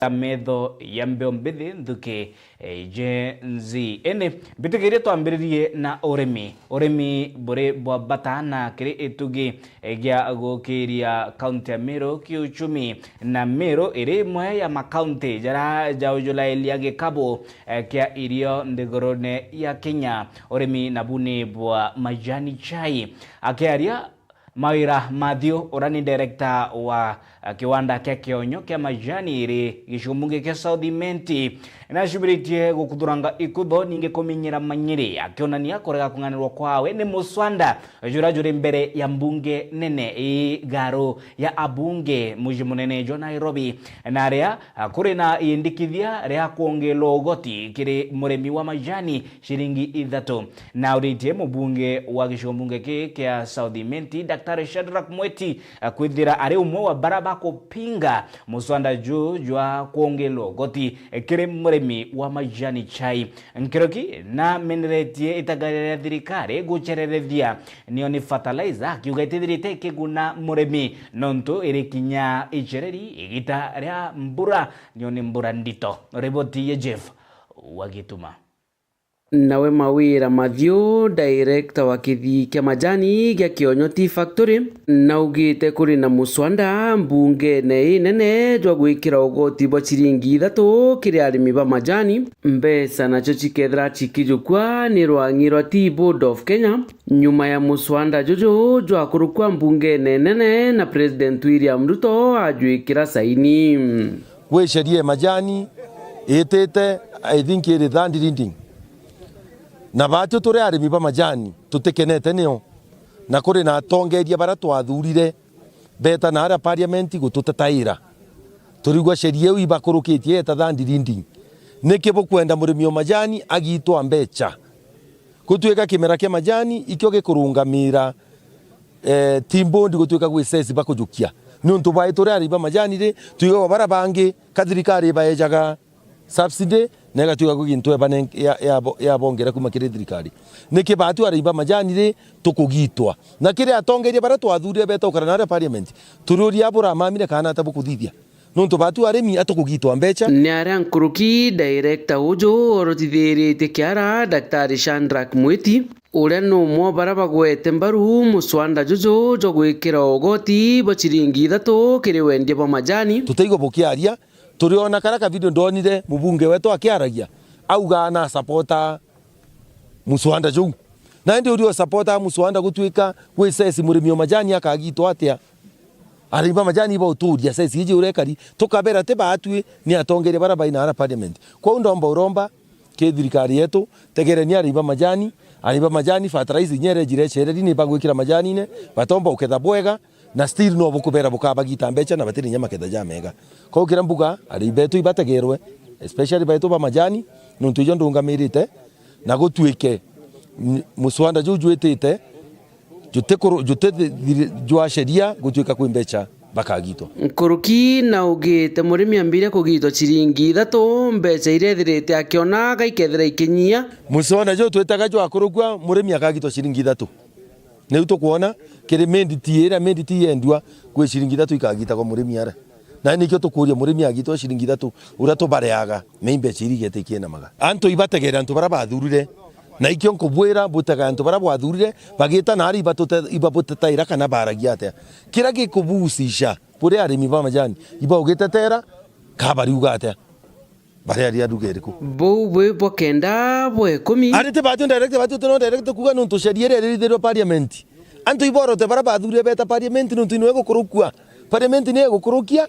metho ya mbombithi nthuki Gen Z ene bitigire twambiririe na urimi buri bwa bata na kiri itugi gya gukiria kaunti ya Meru kiuchumi na Meru iri mwe ya makaunti jara jaujulailia gikabo kia irio ndigorone ya Kenya urimi na buni bwa majani chai akiaria Mawira Mathew urani director wa kiwanda kia Kionyo kia majani iri gishumunge kia Southimenti na shubiritie gukuthuranga ikutho ninge kumenyera manyiri akionania korega kunganirwa kwawe ni muswanda jurajuri mbere ya mbunge nene igaro ya abunge muji munene jo Nairobi na ria kuri na indikithia ria kuongelo goti kiri muremi wa majani shilingi 3 na uritie mubunge wa gishumunge kia Southimenti Dr. Shadrack Mweti kwithira ari umwe wa baraba kupinga muswanda jwa kuongelo goti kiri muremi wa majani chai nkiroki na mineretie itagarira thirikari guchererethia niyo ni fertilizer kiuga itithirite kiguna muremi nontu irikinya ichereri igita ria mbura niyo ni mbura ndito riboti ya Jeff Wagituma. Nawe Mawira Mathew director wa kithi kia majani gya Kionyo Tea Factory naugite kuri na muswanda mbunge nene jwa gwikira ugoti bwa ciringi 3 kiri arimi ba majani mbesa nacho cikethra cikijukwa ni rwangirwa Tea Board of Kenya nyuma ya muswanda jojo jwa kurukwa mbunge nene na President William Ruto ajwikira saini we sheria majani etete I think iri thandinding na batu turi arimi ba majani tutikenete niyo na kuri na atongeria bara twathurire beta na ara parliament gututetaira turigwa sheria wi bakurukitie eta thandinding niki bukwenda murimi wa majani agitwa mbecha gutweka kimera kia majani ikyo gikurungamira timbondi gutweka gwisesi bakujukia nuntu bai turi arimi ba majani ri tuigo bara bangi kathirikari baejaga subsidy nega tuga kugintu ebane ya bongera kuma kire thirikari niki batu arimba majani ri tukugitwa na kire atongeria bara twathurire beto kana na parliament tururi abura mamire kana tabukuthithia nuntu batu arimi atukugitwa mbecha ni aria nkuruki director ujo orotithirite kiara Dr. Shadrack Mweti uria no mwo bara bagwete mbaru muswanda jojo jo gwikira ogoti bo ciringi 3 kiri wendie bo majani tutaigo bukiaria turiona karaka video ndonire mubunge wetu akiaragia auga na supporter muswanda juu na ndio urio supporter muswanda gutwika we sesi murimi wa majani akagitwa atia arimba majani ba uturia sesi ije urekari tukabera te batwi ni atongere baraba ina ara parliament kwa ndomba uromba ke thirikari yetu tegere ni arimba majani fertilizer nyere jire chereri ni bagwikira majani ne batomba uketha bwega na still no bukubera bukabagita mbecha na batiri nyama ketha jamega ko kira mbuga ari betu ibategerwe especially betu ba majani nuntu ijo ndungamirite na gutwike muswanda jujuetete jute jwa sheria gutwika kwimbecha bakagitwa nkuruki na ugite murimi ambire kugitwa ciringi 3 mbecha irethirite akiona gaikethira ikinyia muswanda jo twetaga jwa kurugwa murimi akagitwa ciringi 3 ne tukuona kire menditi endwa kwe ciringi 3 ikagita kwa murimi ara na nikyo tukuria murimi agitwa ciringi 3 urato bareaga meimbe cirigete kiena maga anto ibategera anto bara bathurire na ikyo nkubwira butaga anto bara bathurire bagita na ari ibabutetaira kana baragia atia kira gikubucisha buri arimi ba majani ibaugitetera kabari uga atia bare ari adugeriku bwe bokenda bwe 10 ari te batu direct kuga nuntu sheria ri thero parliament anto iborote bara bathurire beta parliament nuntu inwe gukurukua parliament ne gukurukia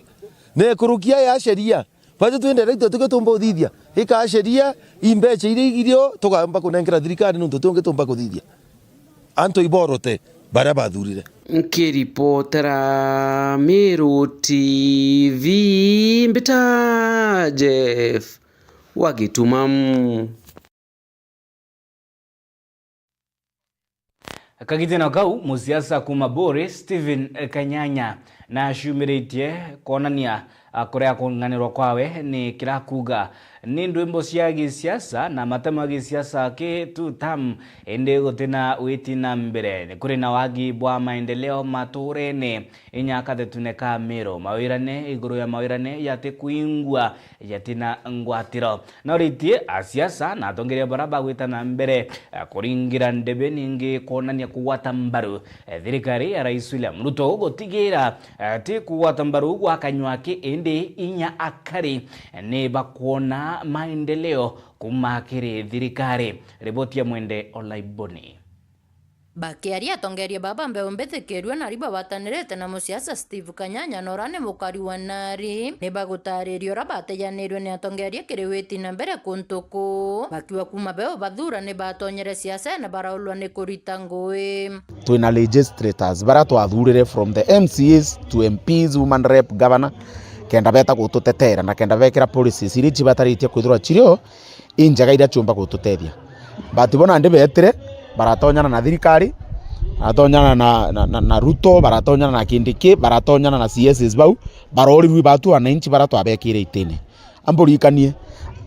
ne kurukia ya sheria batu tu direct tugetumba uthithia ika sheria imbecha irio tugamba kunengera thirikari nuntu tungetumba kuthithia anto iborote bara bathurire nkiripotera Meru TV mbita Jeff Wagituma. Kagitena kau musiasa kuma Boris Stephen Kanyanya na shumiritie konania kurea kunganirwa kwawe ni kira kuga ni ndwimbo cia gisiasa na matema gisiasa ke tutam ende gotina witina mbere kuri na wagi bwa maendeleo maturene inyaka tetuneka mero mawirane iguru ya mawirane yate kuingwa yatina ngwatiro na ritie asiasa na tongeria baraba gwitana mbere kuringira ndebe ningi konania kuwata mbaru thirikari ya Rais William Ruto gotigira ti kuwata mbaru gwa kanywake ende inya akari ne bakuona maendeleo kumakiri thirikari. Riboti ya Mwende Olaiboni. Bakiaria tongeria baba mbeo mbethekerwa na riba batanirete na musiasa Steve Kanyanya norane mukari wanari ne bagutaririo rabateyanirwe ne atongeria kireweti na mbere kuntuku bakiwa kuma beo bathura ne batonyere siasa na baraulwa ne kurita ngui twina legislators bara twathurire from the MCAs to MPs, woman rep, governor kenda beta gututetera na kenda bekira policies iri cibataritie kwithura cirio injaga ira ciumba gututethia batibona ndi betire baratonyana na thirikari baratonyana na Ruto baratonyana na Kindiki baratonyana na CSs bau barori batu wananchi baratwabekire itene amburikanie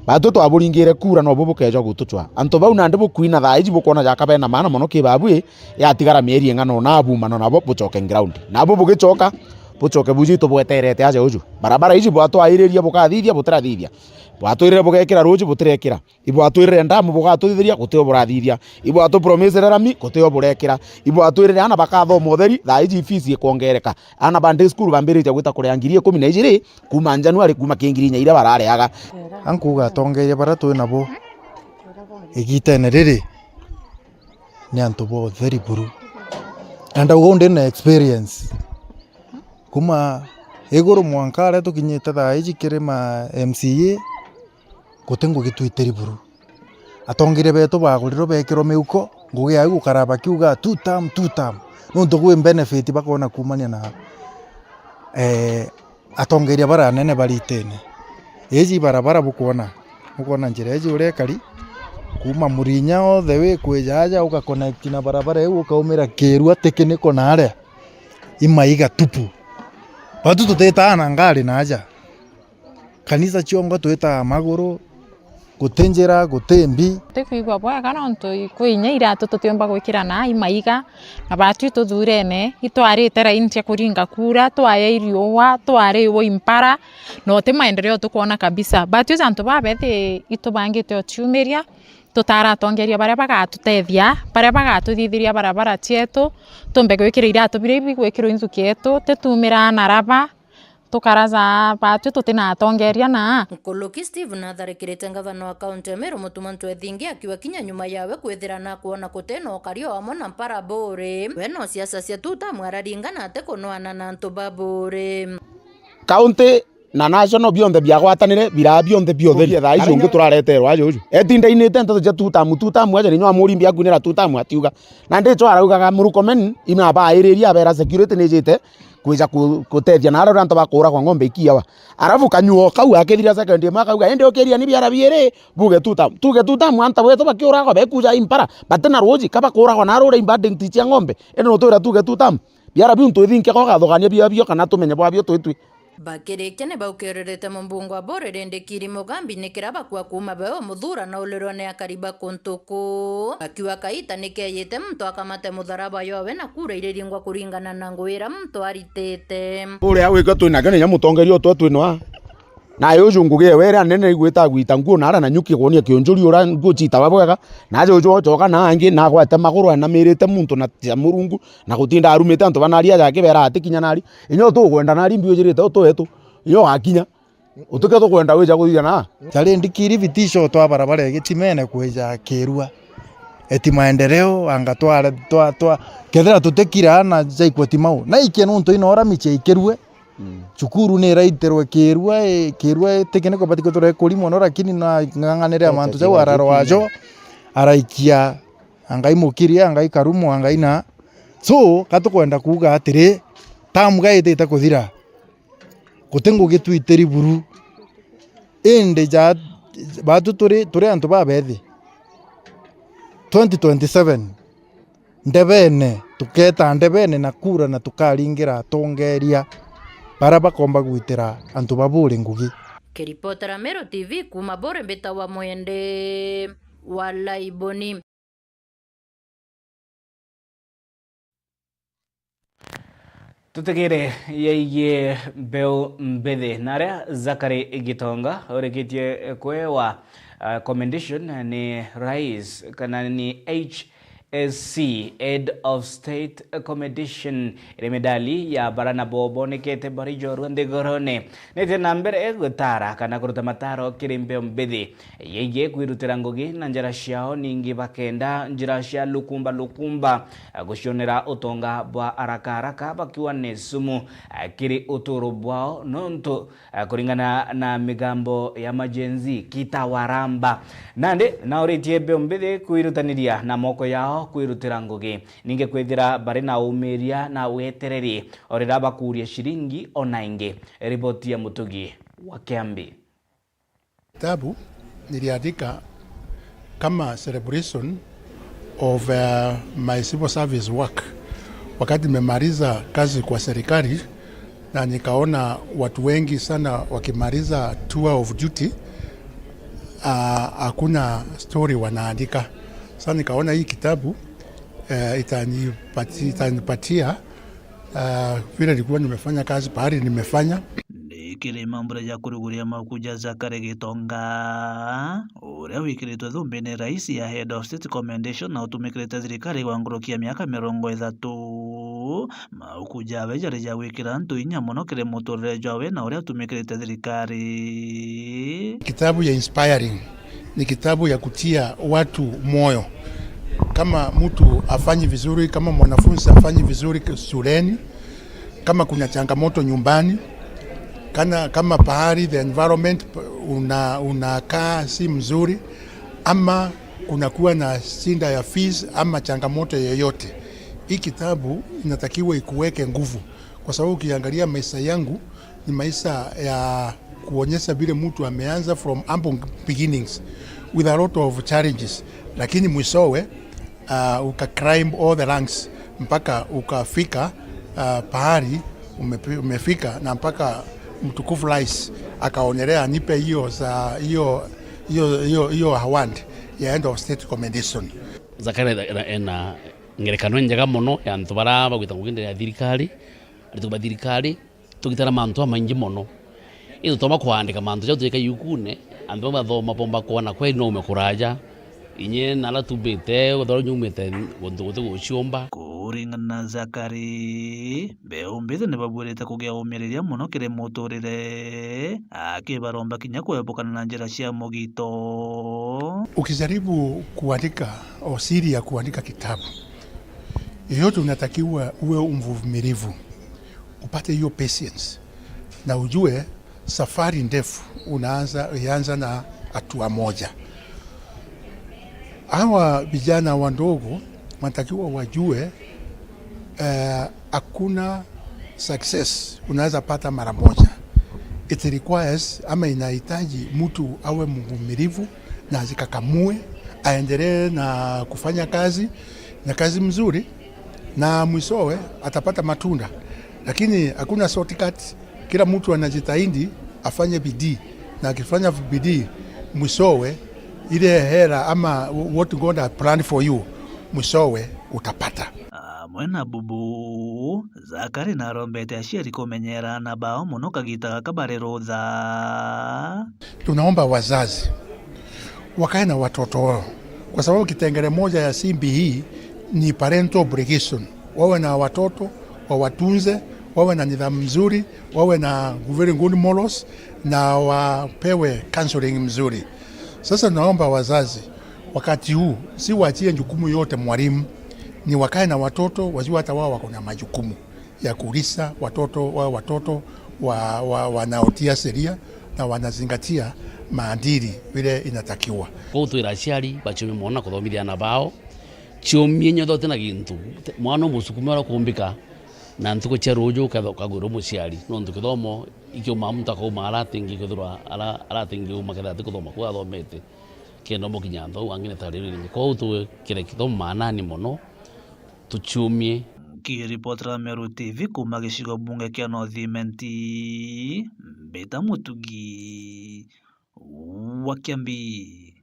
batu twaburingire kura no bubukejo gutuchwa anto bau na ndi bukuina thaiji bukona jakabe na maana mono kibabu ya tigara mieri ngano na buma no nabo buchoke ground na bubugichoka buchoke buji to bweterete aje uju barabara iji bwatu airiria bukathithia butirathithia bwatu bugekira ruji butirekira ibwatu ndamu bugatuthithia guteo burathithia ibwatu promise rami guteo burekira ibwatu ana bakatho motheri thaiji fees ikongereka ana bande school bambirite gwita kuria ngiri 12 kuma January kuma kingirinya ira barareaga ankuga tongeire bara tu nabo igitene riri ni antu bo very buru and ugonde na experience kuma iguru mwankare tukinyite thaiji kirima MCA gutengo gitwiteri buru atongire beto baguriro bekiro meuko ngugi agu karaba kiuga two term nuntu gwe benefit bakona kumania na atongeria bara nene baritene eji barabara bukona njira eji urekari kuma Murinya othe we kwejaja uka connect na barabara yu ukaumira Kirua tekiniko na aria imaiga tupu batu tuteta na ngari naja kanisa chiongo tweta maguru gutenjera gutembi tukwigwa bwa kana onto kuinyeira tututiomba gwikira na imaiga na batu tuthurene itwarite raintia kuringa kura twaye iriwa tware wo impara no te maendeleo tukona kabisa batu zanto babethi itubangite otiumeria tutara tongeria bare bagatutethia bare bagatuthithiria barabara cietu tumbe gwikira irato bire bigwikirwo inzuki yetu tetumira na raba tukaraza batu tutina tongeria na Nkoloki Steve na tharikirite ngavana wa kaunti ya Meru Mutumantu Ethingi akiwa kinya nyuma yawe kwithira na kuona kuteno kario amo na mpara bore weno siasa cia tuta mwararingana ate kunoana na antu babore county na national beyond biagwatanire bira beyond biothe thaa icio ngu turareterwa aje uju etindainite nteto cia tutamu aje nywa muri mbia kunira tutamu atiuga na ndicho araugaga murukomen ina bairiria abera security nijite kwija kutethia na arora nto bakura kwa ng'ombe ikiawa arafu kanyuo kau akithira second ma kauga ende okeria ni biara biere buge tutamu anta weto bakiura kwa bekuja impara batena roji kaba kura kwa narora imbading ticia ng'ombe eno no tora tuge tutamu biara biuntu thinke kwa gathogania bio kana tumenye bwa bio twitwi bakirike ne baukererete mumbungu abore rende kiri mugambi nikiraba kwa kuma beo muthura na ulero ne akariba kuntuku akiwa kaita nikeyete mtu akamate mutharaba yowe na kura ireringwa kuringana na ngwira mtu aritete ule awika twina gane nya mutongerio twinwa na yuju nguge wera nene igwita gwita nguo nara na nyuki gonia kionjuri ura nguchita babwega na jojo joka na angi na gwate maguru na mirite muntu na tia murungu na gutinda arumite antu banaria yake bera atikinya nari inyo tu gwenda nari mbio jirite to etu iyo akinya utuke to gwenda weja guthia na tari ndikiri vitisho twa barabara gitimene kweja Kirua eti maendeleo anga twa kethera tutekira na jaikwati mau na ikeno ntu inora miche ikirue chukuru ni raiterwe Kirua tekeneko batiko tore kulimo no lakini na nganganere amantu ja wararo wajo araikia angai mukiria angai karumo angai na so katukwenda kuga atire tamuga itete kuthira gutengo gitwiteri buru ende ja batu tore antu babethi 2027 ndebene tuketa ndebene na kura na tukaringira tongeria bara bakomba gwitira antu babure ngugi Kiripotera Meru TV kuma Bore Mbita wa Mwende Walaiboni. tutegere yeye Mbeu Mbithe naria Zakari Gitonga oreketie kwewa commendation ni rais kana ni HSC Head of State Commendation ile medali ya barana bobo nekete barijo runde gorone nete nambere gutara kana kuruta mataro kiri Mbeu Mbithe yeye kwirutira ngugi na njara ciao ningi bakenda njira cia lukumba gucionera utonga bwa araka bakiwa nesumu kiri uturu bwao nonto kuringana na migambo ya majenzi kitawaramba nande nauritie Mbeu Mbithe kwirutaniria na moko yao kwirutira ngugi ninge kwithira bari na umiria na wetereri orira bakuria shiringi onaingi ripoti ya Mutugi wa Kiambi. Kitabu niliandika kama celebration of my civil service work wakati nimemaliza kazi kwa serikali, na nikaona watu wengi sana wakimaliza tour of duty hakuna story wanaandika. Sasa nikaona hii kitabu itanipatia vile nilikuwa nimefanya kazi pahali nimefanya. Nikiri mambo ya kuruguria makuja Zakari Gitonga uria wikiritwe thumbi ni rais ya Head of State Commendation na utumikirite thirikari wa ngurukia miaka 30 maukuja vejari ja wikira ntu inya muno kiri muturire jwawe na uria utumikirite thirikari. Kitabu ya inspiring ni kitabu ya kutia watu moyo. Kama mtu afanyi vizuri, kama mwanafunzi afanyi vizuri shuleni, kama kuna changamoto nyumbani, kama pahali the environment unakaa si mzuri, ama kunakuwa na shinda ya fees ama changamoto yoyote, hii kitabu inatakiwa ikuweke nguvu, kwa sababu ukiangalia maisha yangu ni maisha ya kuonyesha vile mtu ameanza from humble beginnings with a lot of challenges, lakini mwishowe climb all the ranks mpaka ukafika pahali umefika, na mpaka mtukufu rais akaonelea nipe hiyo award ya Head of State Commendation. Zakari ena ngerekano njega muno ya antu bara bagwita nguginde ya thirikari arituba thirikari tugitara mantu amaingi muno iyo toma kuandika mantu ja tuika yukune andu bathoma pomba kuona kweli no umekuraja inye nala tubite gothoro nyumite gontu guciomba kuringana Zakari Mbeu Mbithe ni baburite kugia umiriria muno kiri muturire akibaromba kinya kuepukana na njira cia mugito. Ukijaribu kuandika au siri ya kuandika kitabu yote, unatakiwa uwe mvumilivu, upate hiyo patience na ujue safari ndefu uanza na hatua moja. Hawa vijana wandogo wanatakiwa wajue hakuna success unaweza pata mara moja. It requires ama inahitaji mtu awe mvumilivu na azikakamue, aendelee na kufanya kazi na kazi mzuri, na mwishowe atapata matunda. Lakini hakuna shortcut, kila mtu anajitahidi afanye bidii, na akifanya bidii mwishowe ile hera ama what God has planned for you mwishowe utapata. Mwena bubu Zakari na rombete ashiri kumenyera na bao muno kagita kabare rodha. Tunaomba wazazi wakae na watoto wao, kwa sababu kitengere moja ya simbi hii ni parental obligation. Wawe na watoto, wawatunze, wawe na nidhamu mzuri, wawe na very good morals, na wapewe counseling mzuri. Sasa naomba wazazi wakati huu si waachie jukumu yote mwalimu, ni wakae na watoto, wajua hata wao wako na majukumu ya kulisa watoto wao, watoto wanaotia sheria na wanazingatia maadili vile inatakiwa. Kwa tu iraciari bachome mwana kuthomithia na bao chiomie nyotho tena gintu mwana musukumira kumbika na ntuko cherojo kaguro muciari no ntukithomo ikyo mamuta ko mara tingi kithura ala tingi umaketha tikuthoma kwa thomete kendo mokinya ndo angine tariri kwa tu kire kithomo manani muno tuchumie Nikiripotera Meru TV kuma gĩcigo bunge kĩa North Imenti, Mbita Mutugi wa Kiambi.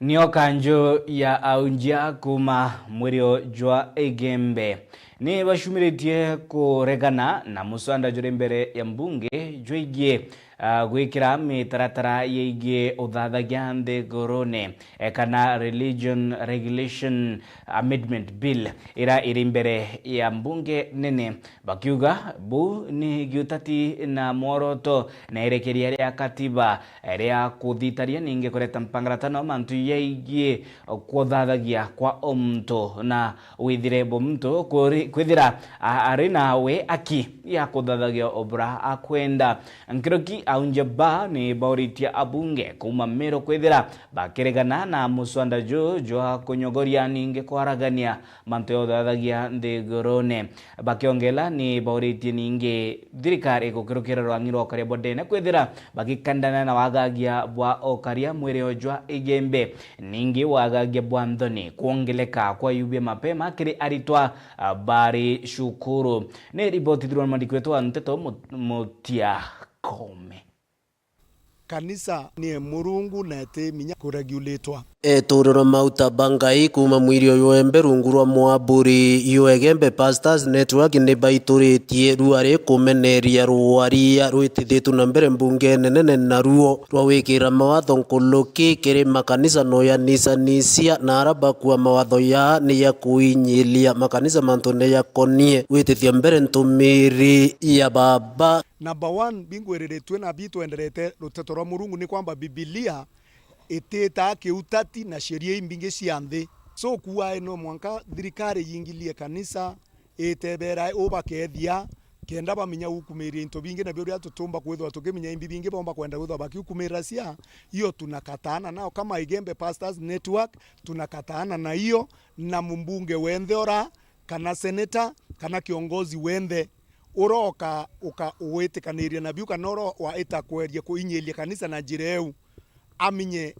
Nio kanjo ya aunjia kuma mwirio jwa Igembe ni bashumiritie kuregana na musanda jure mbere ya mbunge jwigie gwikira mitaratara yegie uthathagia nthigurune kana Religion Regulation Amendment Bill ira iri mbere ya mbunge nene bakiuga bu ni giutati na mworoto na irekeria ria katiba ria kuthitaria ninge kureta mpangaratano mantu yegie kuthathagia kwa omto na withire bomto kwithira ari nawe aki ya kuthathagia obra akwenda nkiroki aunjaba ni bauritia abunge kuma Meru kwithira bakiregana na muswanda jwa kunyogoria ninge kwaragania mantu yothathagia nthigurune bakiongela ni bauritie ninge thirikari gukirukira rwang'iro okaria bodene kwithira bakikandana na wagagia bwa okaria mwire jwa Igembe ninge wagagia bwa Nthoni kuongeleka kwa yubia mapema kiri aritwa bari shukuru ni riboti thirwa mandikwetu Nteto Mutia Kome. Kanisa ni Murungu na ete minya kuregulatwa Etororo mauta bangai kuma mwirio yoembe rungurwa mwaburi yoegembe pastors network ni baituritie ruare kumeneria ruaria ruitithitu na mbere mbunge nene na ruo rwawikira mawatho nkuluki kiri makanisa noyanisa na araba kwa mawatho ya ni ya kuinyilia makanisa mantone ya konie witithia mbere ntumiri ya baba. Number 1 bingwereretwe na bitu enderete ruteto rwa Murungu ni kwamba Biblia iteta kiutati na sheria imbinge cianthi so kuwa eno mwanka thirikari yingilie kanisa itebera obakethia kenda baminya hukumiria into bingi na byo tutumba kwethwa tukiminya imbi bingi bomba kwenda kwethwa bakihukumira cia hiyo tunakataana nao kama Igembe Pastors Network tunakataana na hiyo na mbunge wenthe ora kana senator kana kiongozi wenthe uroka uwetekaniria na biuka noro wa itakweria kuinyelia kanisa na jireu aminye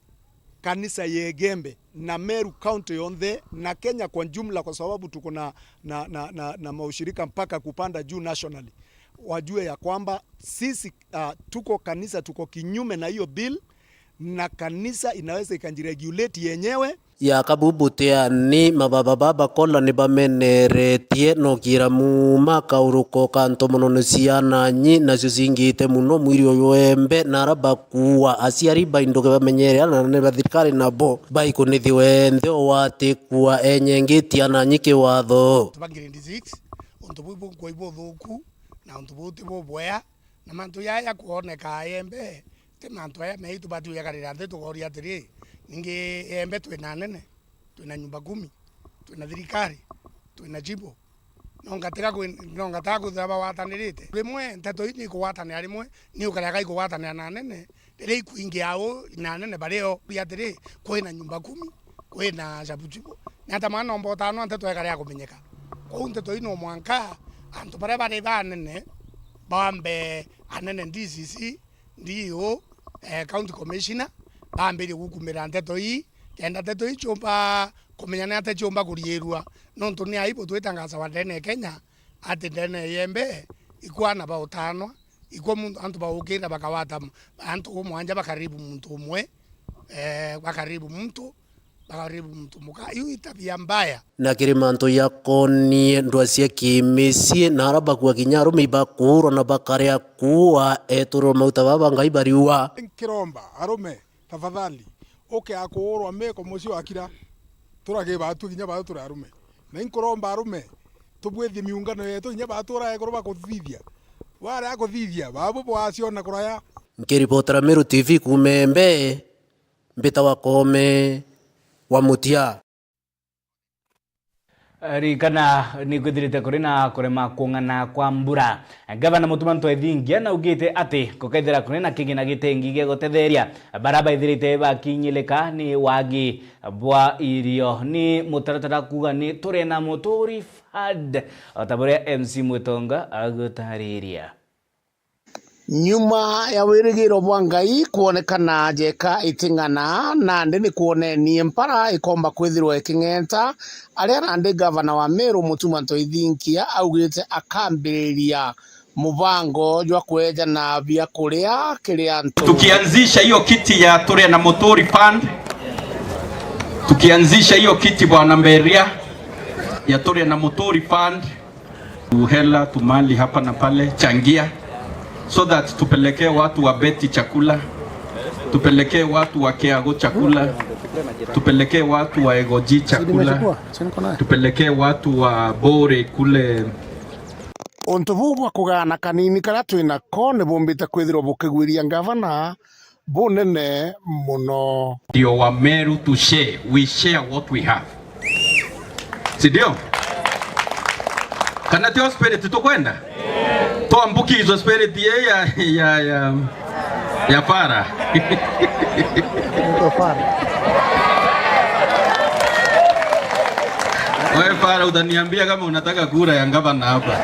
kanisa ya Igembe na Meru County yonthe na Kenya kwa jumla, kwa sababu tuko na maushirika mpaka kupanda juu nationally, wajue ya kwamba sisi tuko kanisa tuko kinyume na hiyo bill na kanisa inaweza ikanjiregulate yenyewe. Ya kabubutea ni mababa kola ni bameneretie no kira muma kauruko kanto mono ciana nyi na cingite muno mwiri yoembe na araba kuwa aciari baindoge bamenyere na ne bathirikari nabo baikunithiwe nthe wati kuwa enyengitia na nyike watho tubangire 26 onto bubu ko ibo thuku na onto buti bo boya na mantu ya kuoneka embe te mantu ya meitu batu ya karira nthe tugoria atiri ninge embe twina nene twina nyumba 10 twina thirikari twina jibo nongataka kuthaba watanirite rimwe nteto ini kuwatana rimwe ni ukaraga ikuwatana na nene riri kuingia au na nene bareo biatiri kwina nyumba 10 kwina jabujibo na tamana ombo tano nteto ekaria kumenyeka kwa nteto ino mwanka antu bare bare banene bambe anene DCC ndio county commissioner bambiri gukumira nteto hii kenda nteto hii chomba kumenya na ate chomba kurierua nontu ni aibo twitangasa wadene Kenya ati ndene yembe ikwana ba utanwa iko mundu antu ba ukira bakawata antu umwanja bakaribu muntu umwe bakaribu muntu muka yu itabia mbaya na kirimanto ya koni ndwasia kimisi na araba kwa kinyaru mibakuro na bakaria kuwa eturo mauta baba ngai bariwa kiromba arume tafadhali akuorwa meko mucio akira turage batu kinya batu turarume na inkoromba arume tubwethi miungano yetu kinya batu ra ekoroba kuthithia wale akuthithia babu bwacio na kuraya. Nkiripotera Meru TV kumembe Mbita Wakome wa Mutia. Rikana ni kuthirite kuri na kurema kung'ana kwa mbura. Gavana Mutumanto Ethingia na ugite ati kukaithira kuri na kigina gitengi gya gutetheria baraba ithirite bakinyileka ni wagi bwa irio ni mutaratara kuga ni turi na muturi fad otabure MC Mutonga agutariria. nyuma ya wirigiro bwa Ngai kuonekana jeka iting'ana nandi ni kuonenie mpara ikomba kwithirwa iking'enta aria nandi gavana wa Meru Mutuma Ntoithinkia augite akambiriria mubango jwa kweja na bia kuria kiria ntu. Tukianzisha hiyo kiti ya Turia na Muthuri Fund, tukianzisha hiyo kiti bwana Mberia ya Turia na Muthuri Fund, uhela tumali hapa na pale changia, so that tupelekee watu wa Beti chakula, tupelekee watu wa Kiago chakula, tupelekee watu wa Egoji chakula, tupelekee watu wa Bore kule. Untu bugwa kugana kanini kara twina ko ne bombita kwithirwo bukigwiria gavana bunene muno. Ndio wa Meru to share, we share what we have. Sidio? Kana tio spirit tukwenda? Tuambuki hizo spirit ya para. Wewe para utaniambia kama unataka kura ya gavana hapa.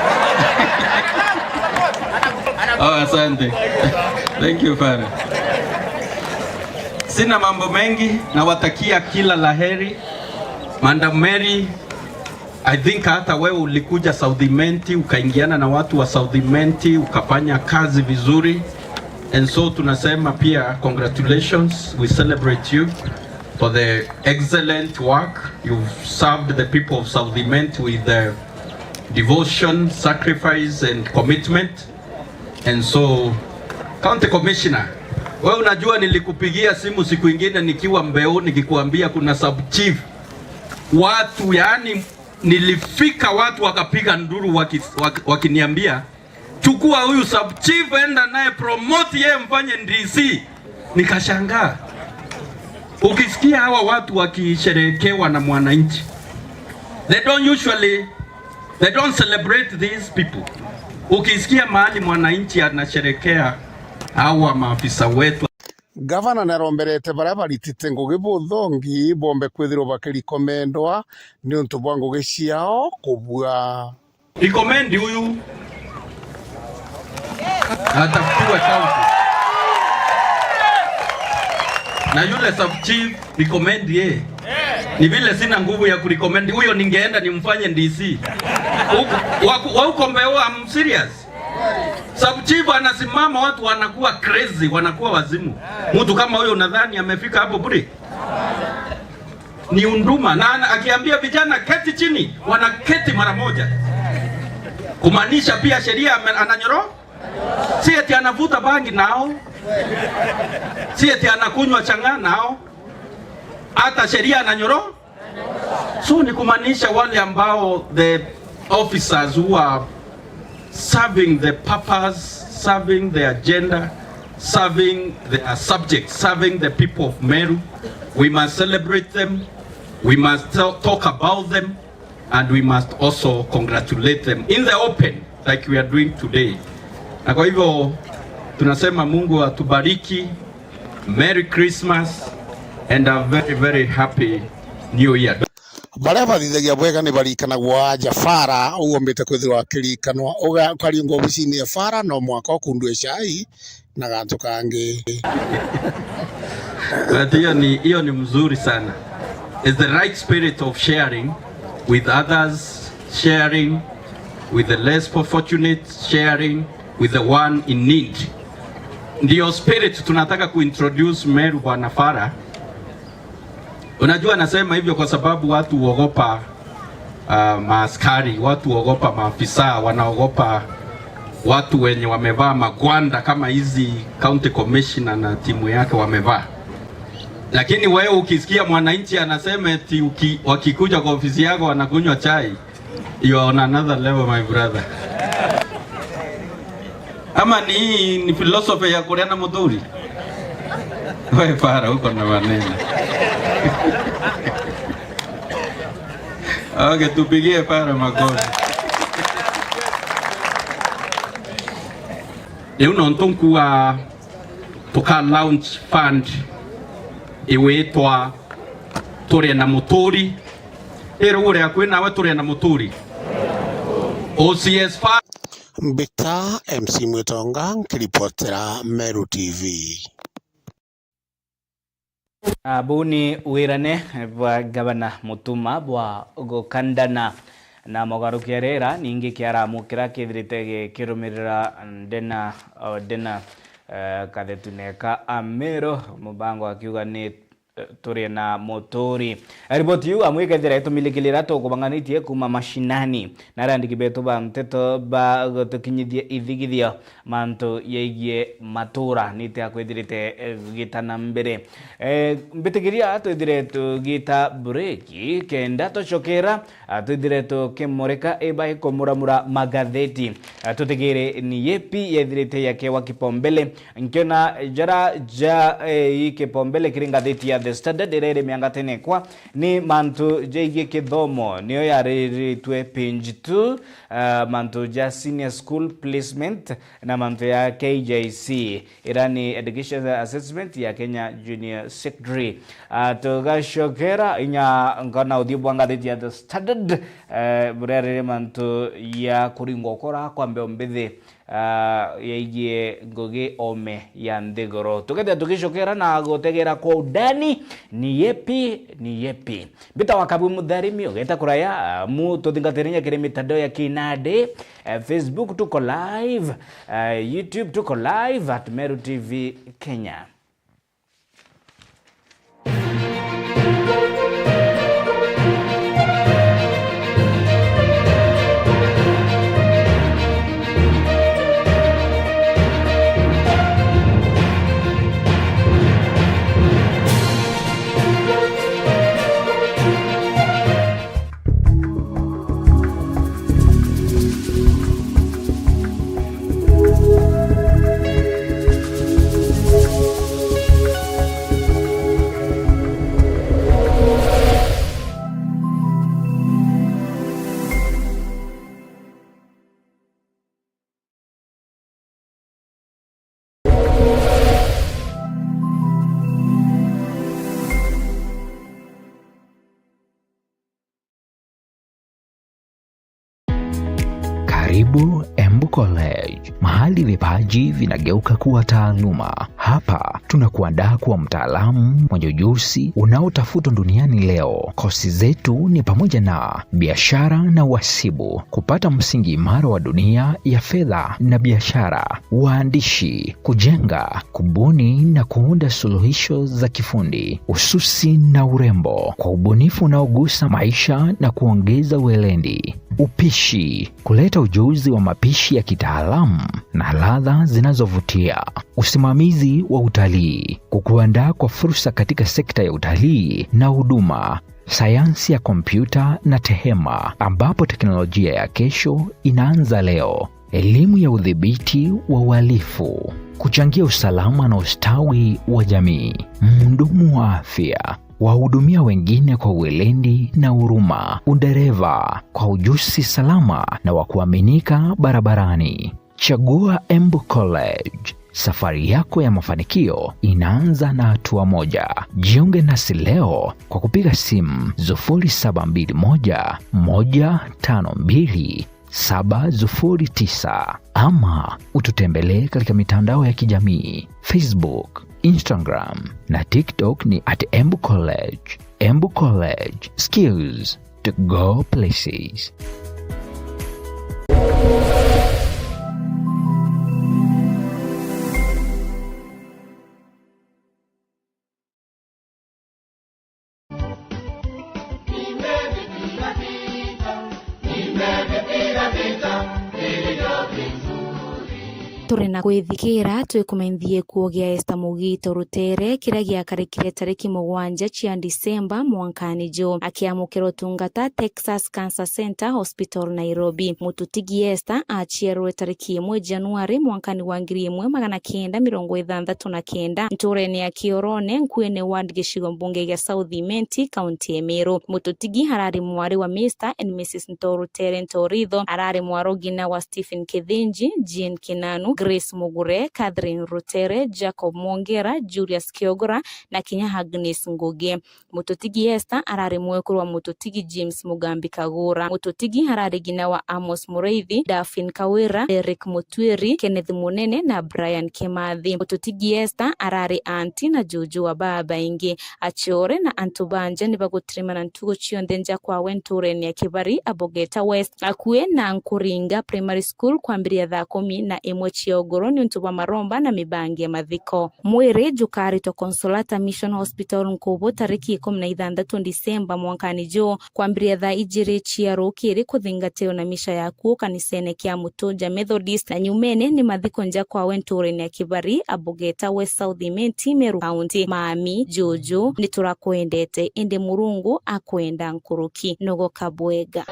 Oh, asante. Thank you para. Sina mambo mengi, nawatakia kila laheri. Madam Mary, I think hata wewe ulikuja South Imenti ukaingiana na watu wa South Imenti ukafanya kazi vizuri, and so tunasema pia congratulations, we celebrate you for the excellent work you've served the people of South Imenti with the devotion, sacrifice and commitment. And so County Commissioner, wewe unajua nilikupigia simu siku ingine nikiwa Mbeu nikikuambia kuna sub chief watu, yani nilifika watu wakapiga nduru wakiniambia chukua huyu sub chief enda naye promote yeye mfanye DC. Nikashangaa. Ukisikia hawa watu wakisherekewa na mwananchi, they don't celebrate these people. Ukisikia mahali mwananchi anasherekea hawa maafisa wetu. Gavana naromberete baria baritite ngugi buthongi bombe kwithirwo bakirikomendwa ni untu bwa ngugi ciao kubua. Recommend huyu atafutiwe county. Na yule sub chief recommend ye. Ni vile sina nguvu ya kurecommend huyo, ningeenda nimfanye DC. Wauko Mbeu, I'm serious. Sub chief anasimama watu wanakuwa crazy, wanakuwa wazimu. Mtu kama huyo unadhani amefika hapo bure? Ni unduma, na akiambia vijana keti chini, wanaketi mara moja. Kumaanisha pia sheria ananyoro? Si eti anavuta bangi nao? Si eti anakunywa chang'aa nao? Hata sheria ananyoro? So ni kumaanisha wale ambao the officers who are serving the purpose, serving the agenda, serving the subjects, serving the people of Meru, we must celebrate them, we must talk about them, and we must also congratulate them in the open like we are doing today. Na kwa hivyo tunasema Mungu atubariki, Merry Christmas and a very very happy New Year. Baria bathithagia bwega ni barikanagwo Jafara ugombete kwithirwa kirikanwa ukaringwo ofici-ini ya Fara no mwaka okundwe cai na gantu kangi. Hiyo ni mzuri sana. It's the right spirit of sharing with others, sharing with the less fortunate, sharing with the one in need. Ndio spirit tunataka kuintroduce Meru bwana Fara. Unajua nasema hivyo kwa sababu watu huogopa maaskari, watu huogopa maafisa, wanaogopa watu wenye wamevaa magwanda kama hizi county commissioner na timu yake wamevaa. Lakini wewe ukisikia mwananchi anasema eti wakikuja kwa ofisi yako wanakunywa chai, you are on another level my brother. Ama ni philosophy ya Turia na Muthuri? Wewe para huko na maneno. Okay, tupigie para makofi. Leo nontonku wa tuka launch fund iwetwa Turia na Muthuri. Ero ure akwena wa Turia na Muthuri. OCS fund Mbita MC Mwitonga nkiripotera Meru TV. Abuni wirane bwa gavana Mutuma bwa gukandana na mogarukia rera ningi kiaramukira kithirite kirumirira dena kathetuneka Amero mubango akiuga ni turi na motori riboti yu amwikethira itumilikilira tukubanganitie kuma mashinani narandiki betu ba mteto ba gutukinyithia ithigithia mantu yegie matura nite akwithirite gitana mbere mbitigiria twithire tugita breki kenda tucokera twithire tukimurika ibai kumuramura magatheti tutigire ni yepi yethirite yake wa kipombele nkiona jara kipombele kiringatheti ya The Standard irere miangatene kwa ni mantu jegie kithomo niyo yaritwe page 2 mantu ja senior school placement na mantu ya KJC irani education assessment ya Kenya Junior Secondary tugashokera inya ngana udibwangatheti ya The Standard burere mantu ya kuringo kora kwa mbombethi yegie ngoge ome ya ndegoro tukete tukishokera na gotegera kwa udani ni yepi bita wakabu mudharimi ogeta kuraya mu tothingaterinya kire mitandao ya kinade Facebook tuko live YouTube tuko live at Meru TV Kenya. Karibu Embu College, mahali vipaji vinageuka kuwa taaluma. Hapa tunakuandaa kuwa mtaalamu mwenye ujuzi unaotafutwa duniani leo. Kozi zetu ni pamoja na biashara na uhasibu, kupata msingi imara wa dunia ya fedha na biashara, uandishi, kujenga, kubuni na kuunda suluhisho za kifundi, ususi na urembo kwa ubunifu unaogusa maisha na kuongeza weledi, upishi, kuleta ujuzi wa mapishi ya kitaalamu na ladha zinazovutia, usimamizi wa utalii, kukuandaa kwa fursa katika sekta ya utalii na huduma, sayansi ya kompyuta na tehema ambapo teknolojia ya kesho inaanza leo, elimu ya udhibiti wa uhalifu, kuchangia usalama na ustawi wa jamii, mhudumu wa afya, wahudumia wengine kwa weledi na huruma, udereva kwa ujuzi salama na wa kuaminika barabarani. Chagua Embu College. Safari yako ya mafanikio inaanza na hatua moja. Jiunge nasi leo kwa kupiga simu 0721 152 709 ama ututembelee katika mitandao ya kijamii Facebook, Instagram na TikTok ni @Embu College. Embu College, skills to go places. Turi na gwithikira twikumenthie kuogia Esther Mugito Rutere kiria giakarikire tariki 7 cia Disemba mwankani jo akiamukira utungata Texas Cancer Center Hospital Nairobi. Mututigi Esther achierwe tariki 1 Januari mwankani wa 1969 nturene ya Kiorone nkuene ward gicigo mbunge gia South Imenti county ya Meru. Mututigi harari mwari wa Mr and Mrs Ntorutere Ntoritho, arari mwarogina wa Stephen Kithinji, Jean Kinanu, Grace Mugure, Catherine Rutere, Jacob Mwongera, Julius Kiogora na Kinya Agnes Ngugi. Mutotigi Esther arari mwekuru wa Mutotigi James Mugambi Kagura. Mutotigi harari gina wa Amos Mureithi, Dafin Kawira, Eric Mutwiri, Kenneth Munene na Brian Kimathi. Mutotigi Esther arari anti na Juju wa baba ingi. Achiore na Antubanja ni bagutrima na ntugo chiondenja kwa Wenturen ya Kibari Abogeta West. Akue na Nkuringa Primary School kwa mbiria dha 10 na imwe Chiogoro ni Ntuba Maromba na Mibangi ya Mathiko. Mwere Jukari to Consolata Mission Hospital Nkobo tariki 16 Disemba mwakani jo kwa mbiria dha ijiri chiaro kiri kuthingateo na misha yaku kanisene kia Mutunja Methodist na Nyumene ni Mathiko nja kwa Wenturen ya Kibari Abogeta West South Imenti Meru County. Mami Jojo ni turakwendete ende Murungu akwenda Nkuruki Nogo Kabwega.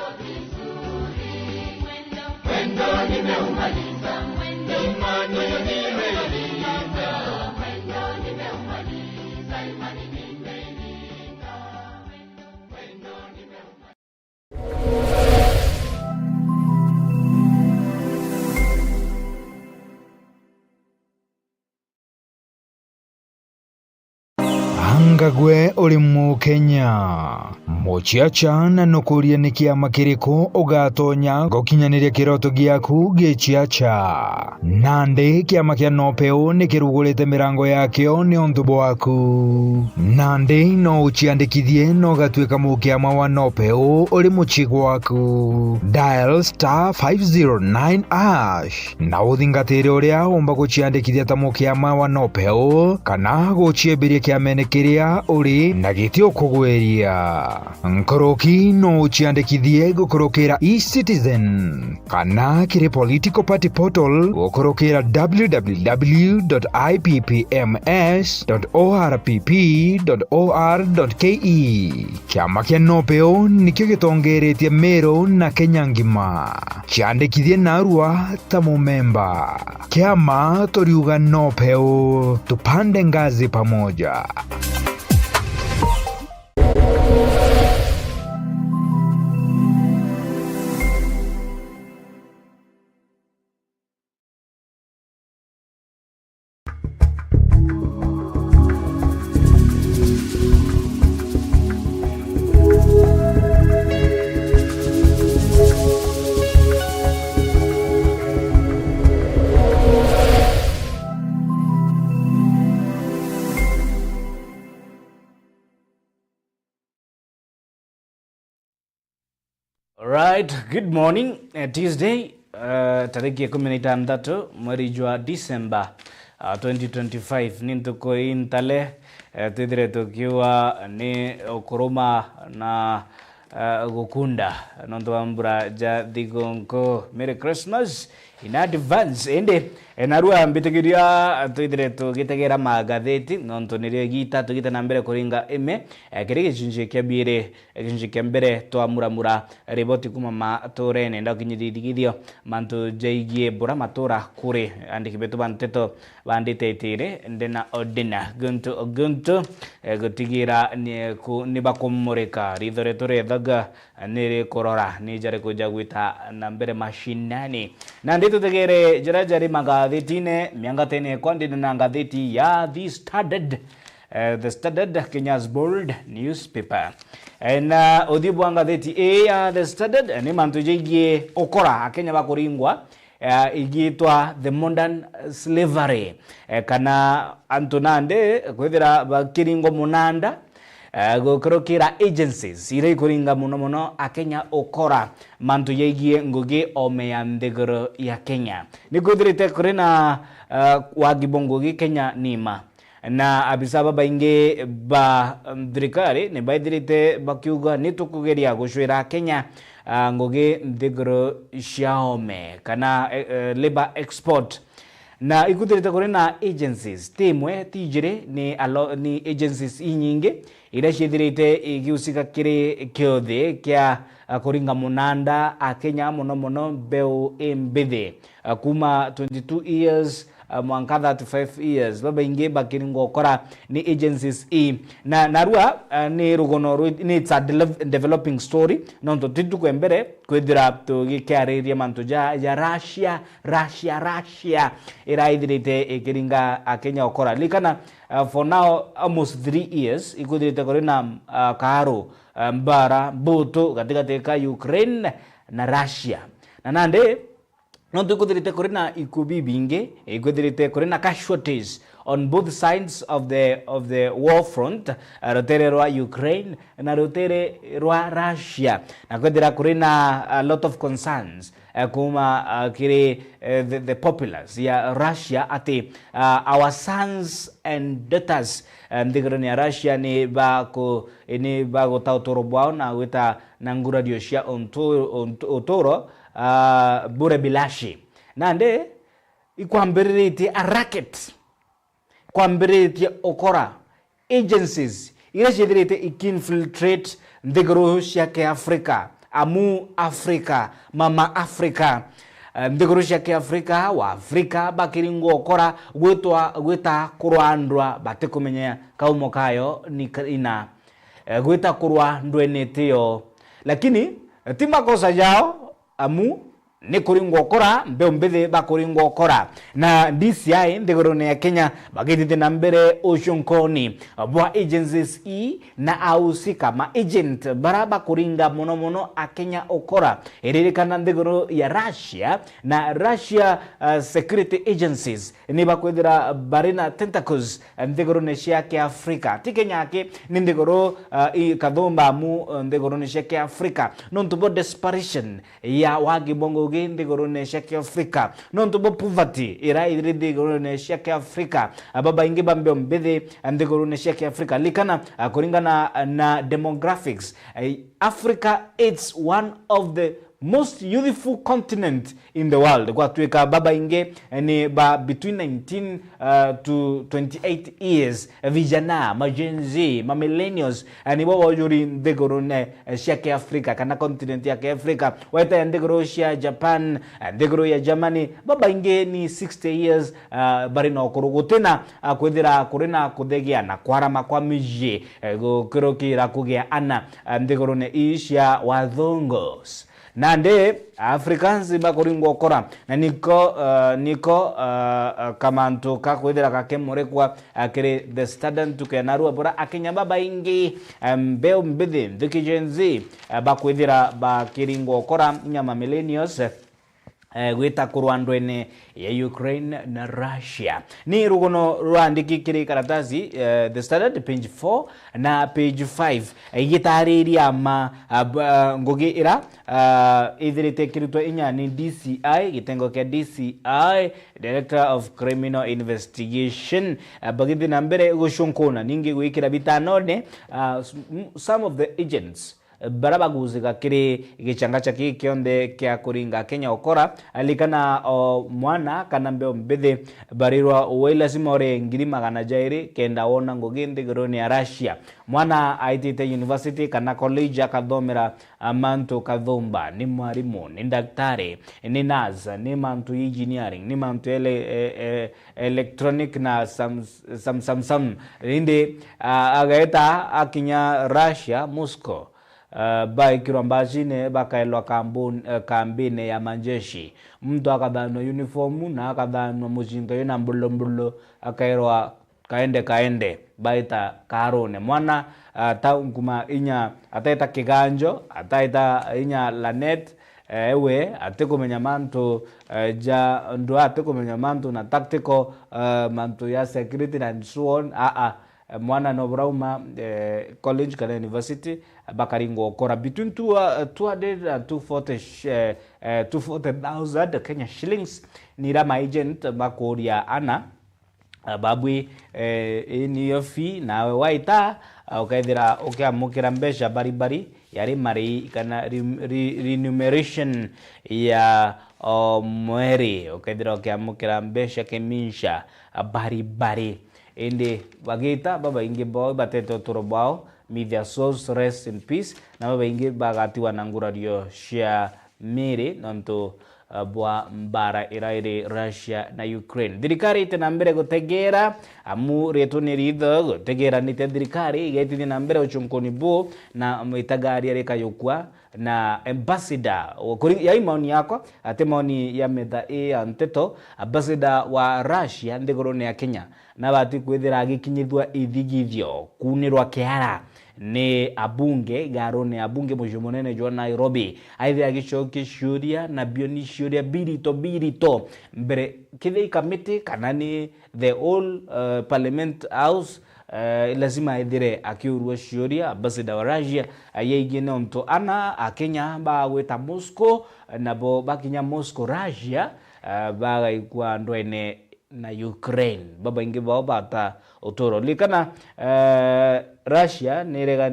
Ngagwe uri Kenya Mochiacha na nukuria ni kiama kiriko ugatonya gokinyaniria kiroto giaku gichiacha Nandi kiama kia Nopeo ni kirugurite mirango yakio ni ontubo waku Nandi no uchiandikithie no gatuika mukiama wa Nopeo uri muchigo waku Dial *509# na uthingatire uria umba guchiandikithia ta mukiama wa Nopeo kana guchiembiria kiamene kiria uri na gitio kugweria Nkoroki no uchiandikithie gukorokera eCitizen kana kiri political party portal gukorokera www.ipps.orpp.or.ke Kiama kia Nopeo nikio gitongeretie Meru na Kenya ngima chiandikithie narua ta mumemba Kiama toriuga Nopeo tupande ngazi pamoja. Right, good morning. Tuesday, tariki 16 mwezi wa Disemba 2025 nintuko intale tidire tukiwa ni okuruma na gukunda nonto ambura ja digonko. Merry Christmas in advance. Ende enarua mbitegiria tidire tugitegera magatheti nonto nirio gita tugita na mbere kuringa ime kirige chinje kiabire chinje kiambere twamuramura riboti kuma maturene ndakinyithithigithio mantu jaigie bura matura kuri andiki betu banteto banditetire ndena odina guntu gutigira ni bakumurika ridore tore daga nire korora ni jare kuja gwita na mbere mashinani na ndito tegere jari magatheti-ine miangatene kwandi na ngatheti ya The Standard Kenya's bold newspaper na odhibu ngatheti ya The Standard ni mantu jigie okora Kenya bakuringwa igitwa the modern slavery kana antonande kwethira bakiringo munanda gukorokira agencies ire kuringa muno Kenya okora mantu yegie ngugi omeyandegoro ya Kenya nikuthirite kuri na wagibongogi Kenya nima na abisaba bainge ba thirikari ni baithirite bakiuga nitukugeria gushwira Kenya ngugi ndegoro xiaome kana labor export na ikuthirite kuri na agencies timwe tijire ni agencies inyingi ira cithirite igiusika kiri kiothe kia kuringa munanda Kenya muno mbeu embithi kuma 22 years mwanka 35 years baba inge bakiringo okora ni agencies na narua ni rugono ni it's a developing story nonto titu kwembere kwithira tugikiariria mantu ya Russia iraithirite ikiringa akenya okora likana for now almost 3 years ikuthirite kuri na karo mbara buto katika Ukraine na Russia na nande no tukuthirite kuri na ikubi binge ikuthirite kuri na casualties on both sides of the war front rotere rwa Ukraine na rotere rwa Russia na kuthira kuri na a lot of concerns kuma kire the populace ya Russia ati our sons and daughters ndigoro ni Russia ni bago tautoro na wita nangura dioshia ontoro bure bilashi nande ikwambiriti a racket kwambiriti okora agencies irashidrite ikinfiltrate ndigoro ke Africa amu Africa mama Africa ndigoro ke Africa wa Africa bakiringo okora gwita kurwandwa batekumenya kaumo kayo ni ina gwita kurwa ndwenetio lakini timakosa yao amu ni kuringo okora mbethe bakuringo okora na DCI ndigorone ya Kenya bagitite na mbere oshonkoni bwa agencies na ausika ma agent baraba kuringa mono a Kenya okora eririkana ndigoro ya Russia na Russia security agencies ni bakwithira barina tentacles ndigorone cia ke Africa ti Kenya ke ni ndigoro kathomba mu ndigorone cia ke Africa non to desperation ya wagi bongo ndigorone cia Africa non to poverty ira ndigorone cia Africa ababa ingi bambe mbethe ndigorone cia Africa likana kuringana na demographics Africa it's one of the most youthful continent in the world kwa tuika baba inge ni between 19 to 28 years vijana majenzi ma millennials ni baba yuri ndigorone cia Africa kana continent ya Africa waita ndigoro cia Japan ndigoro ya Germany baba inge ni 60 years bari no kurugutena kwithira kurina kuthegia na kwarama kwa mije gukirokira kugia ana ndigorone isha wathongos nande Africans bakuringo okora na niko kamanto kakwithira kakemore kwa akire the student tukenarua bora akenya baba ingi mbeo mbethe thikijenzi bakwithira bakiringo okora nyama millennials gwita kurwandwene ya Ukraine na Russia ni rugono rwandiki kiri karatazi the Standard page 4 na page 5 gitariria ma ngogi ira ithirite kirutwa inya ni DCI gitengo kia DCI Director of Criminal Investigation bagithi na mbere guconkona ningi gwikira bitanone some of the agents barabaguzika kiri gichanga cha kionde kia kuringa Kenya okora alikana mwana kana mbeo mbethe barirwa wela simore ngiri magana jairi kenda wona ngoginde goroni ya Russia mwana aitite university kana college akathomera mantu kathomba ni mwarimu ni daktari ni nurse ni mantu engineering ni mantu electronic na some inde agaeta akinya Russia Moscow baikirwa mbashine bakaelwa kambine ya manjeshi mtu akadhanwa uniformu na akadhanwa mujinga yona mbulombulo akaelwa kaende baita karone mwana taunguma inya ataita kiganjo ataita inya lanet ewe atekomenya mantu ja ndo atekomenya mantu na tactical mantu ya security and so on mwana no brauma college kana university bakaringo okora between 200 and 240,000 Kenya shillings ni rama agent bakoria ana babwi ni yofi na waita ukaithira ukiamukira mbesha bari yari mari kana remuneration ya mweri ukaithira ukiamukira mbesha keminsha bari ende bagita baba inge boy bateto turobao may their souls rest in peace na baba inge bagati wanangura dio share mere nonto bwa mbara iraire Russia na Ukraine. Thirikari itena mbere gutegera amu reto ni ritho gutegera ni thirikari igetithi na mbere uchunkoni bu na mitagari areka yukwa na ambassador kuri ya imoni yako ate maoni ya metha ya nteto ambassador wa Russia ndigorone ya Kenya na bati kwithira agikinyithwa ithigithio kunirwa kiara ni abunge garone abunge mujumonene jwa Nairobi aithe agicoki shuria na bioni shuria birito mbere kithi committee kana ni the all parliament house lazima ithire akiurwa shuria ambassador wa Russia yeigi nonto ana akenya ba gweta Moscow na bo bakinya Moscow Russia baga ikwa ndwene na Ukraine baba ingi bao bata utoro likana Russia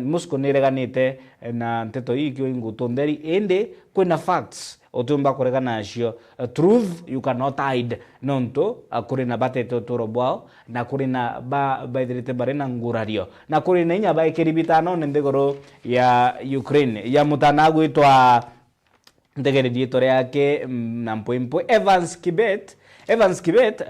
Moscow nireganite na nteto ikyo ingutonderi ende kwena facts otumba kuregana cio truth you cannot hide nonto kuri na batete utoro bwao na kuri na baithirite barena ngurario na kuri na inya baikiribita no ndegoro ya Ukraine ya mutana gwitwa ndegere dietore yake na mpoimpo Evans Kibet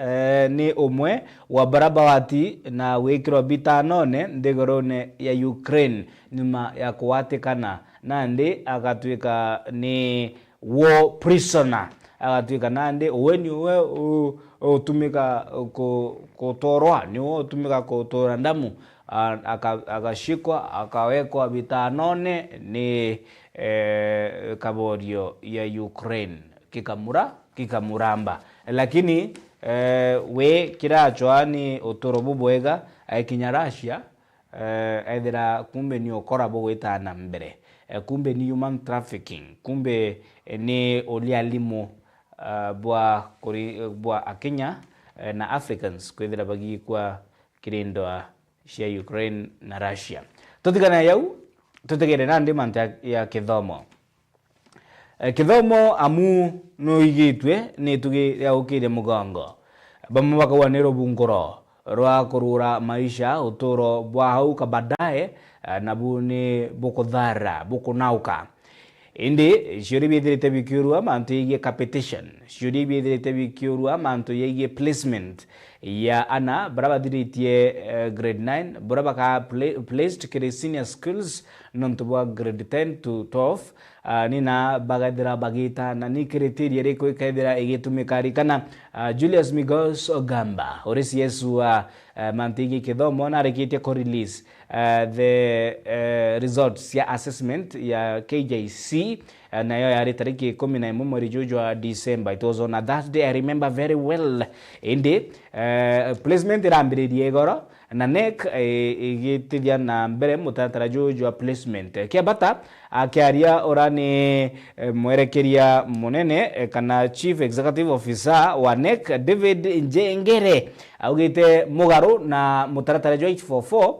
ni umwe wa barabawati na wikiro bitanone ndigorone ya Ukraine nyuma ya kuwatikana nandi agatuika ni war prisoner agatuika nandi weni we utumika kutorwa ni utumika kutora ndamu akashikwa akawekwa bitanone ni kaborio ya Ukraine kikamuramba lakini we kiracho ni utorobu bwega aikinya Russia aithira kumbe ni okora bo wetana mbere kumbe ni human trafficking kumbe ni olialimo bwa Akenya na Africans kwithira bagi kwa kirindo cia Ukraine na Russia tutigana yau tutegere nandi manta ya kithomo kithomo amu no igitwe ni tugi ya ukire mugongo bamu bakawanero bungoro rwa kurura maisha utoro bwa hau kabadaye na buni bukuthara bukunauka indi shuri bithirite bikiurwa mantu yigie competition shuri bithirite bikiurwa mantu yigie placement ya ana baraba diritie grade 9 baraba ka placed kire senior schools nontubwa grade 10 to 12 nina bagadira bagita na ni criteria reko ikaidira igitumikari kana Julius Migos Ogamba orisi Yesu mantigi kithomo na rekitie ko release the results ya assessment ya KJC na yo yari tariki 11 mwezi jujwa December. It was on that day I remember very well. Indi placement irambiririe goro na NEC igitidia na mbere mutatara jujwa placement kiabata akiaria orani mwerekeria munene kana chief executive officer wa NEC David Njengere augite mugaru na mutaratara jwa 844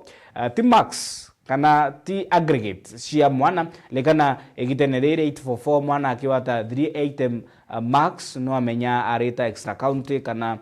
T-max kana T aggregate cia mwana lekana egitenerere 844 mwana akiwata 38 max no amenya areta extra county kana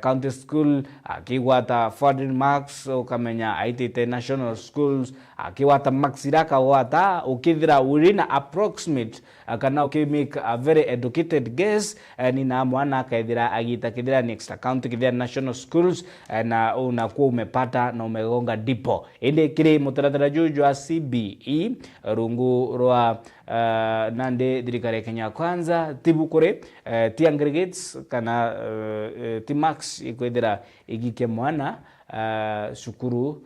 county school akiwata foreign max ukamenya aitite national schools akiwata max iraka wata ukithira urina approximate kana ukimake a very educated guess ni na mwana akaithira agita kithira ni extra county kithira national schools na unakuwa umepata na umegonga dipo ende kire mutaratara juju wa CBE rungu rwa nande thirikari ya Kenya Kwanza tibu kore T aggregates kana T-max ikwethira igike mwana shukuru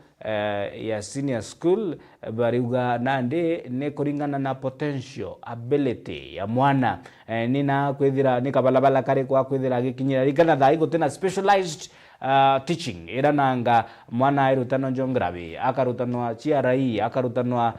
ya senior school bariuga nande ne kuringana na potential ability ya mwana nina kwethira nikabalabala kare kwa kwethira gikinyira rikana thai gutena specialized teaching era nanga mwana irutano geography akarutanwa CRE akarutanwa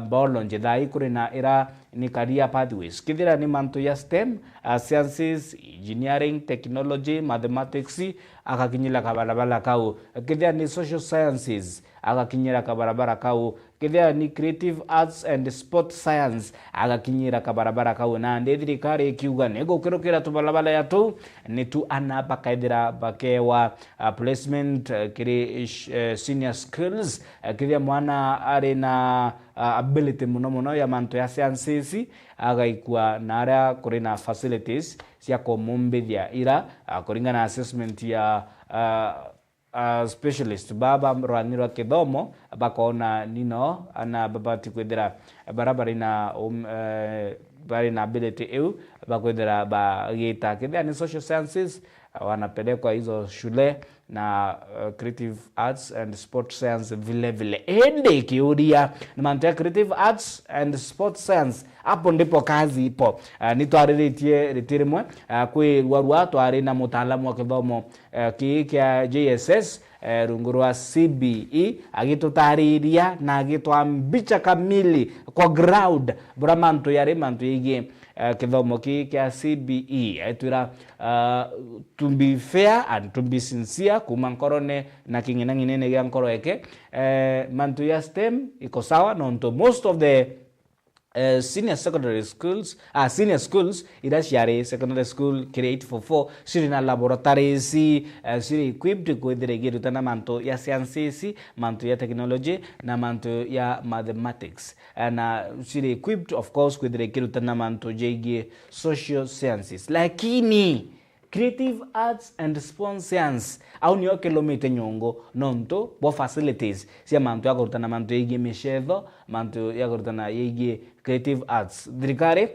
biology thai kurina era ni career pathways kithira ni mantu ya STEM sciences engineering technology mathematics akakinyira kabarabara kau kithira ni social sciences akakinyira kabarabara kau kithia ni creative arts and sport science agakinyira kabarabara kau na ndi thirikari ikiuga ni gukirukira tubalabala ya tu ni tu anapa kaithira bakewa placement kiri senior skills kithia mwana ari na ability muno ya manto ya sciences agaikua na aria kuri na facilities cia komumbithia ira kuringana na assessment ya specialist baba rwanirwa kithomo bakona nino ana babati kwithira barabara na bari na ability eu bakwithira bagita kithia ni social sciences wanapelekwa hizo shule na creative arts and sport science vile ende kiuria na manto ya creative arts and sport science hapo ndipo kazi ipo. Nitwariritie ritirimwe kwi rwarua twari na mutaalamu wa kithomo kia JSS rungu rwa CBE agitutariria na agitwambicha kamili kwa ground bura manto yari manto igi kithomo kia CBE etwira to be fair and to be sincere kuma nkorone na kingina nginene gya nkoro eke manto ya STEM iko sawa nonto most of the senior secondary schools senior schools irashare secondary school create for 4 siri na laboratories siri equipped kwethire girutana manto ya sciences manto ya technology na manto ya mathematics na siri equipped of course kwethire girutana manto jege social sciences lakini creative arts and sport science au niyo kilomita nyongo nonto bo facilities sia manto ya kurutana manto yige mishetho manto ya kurutana yige creative arts thirikari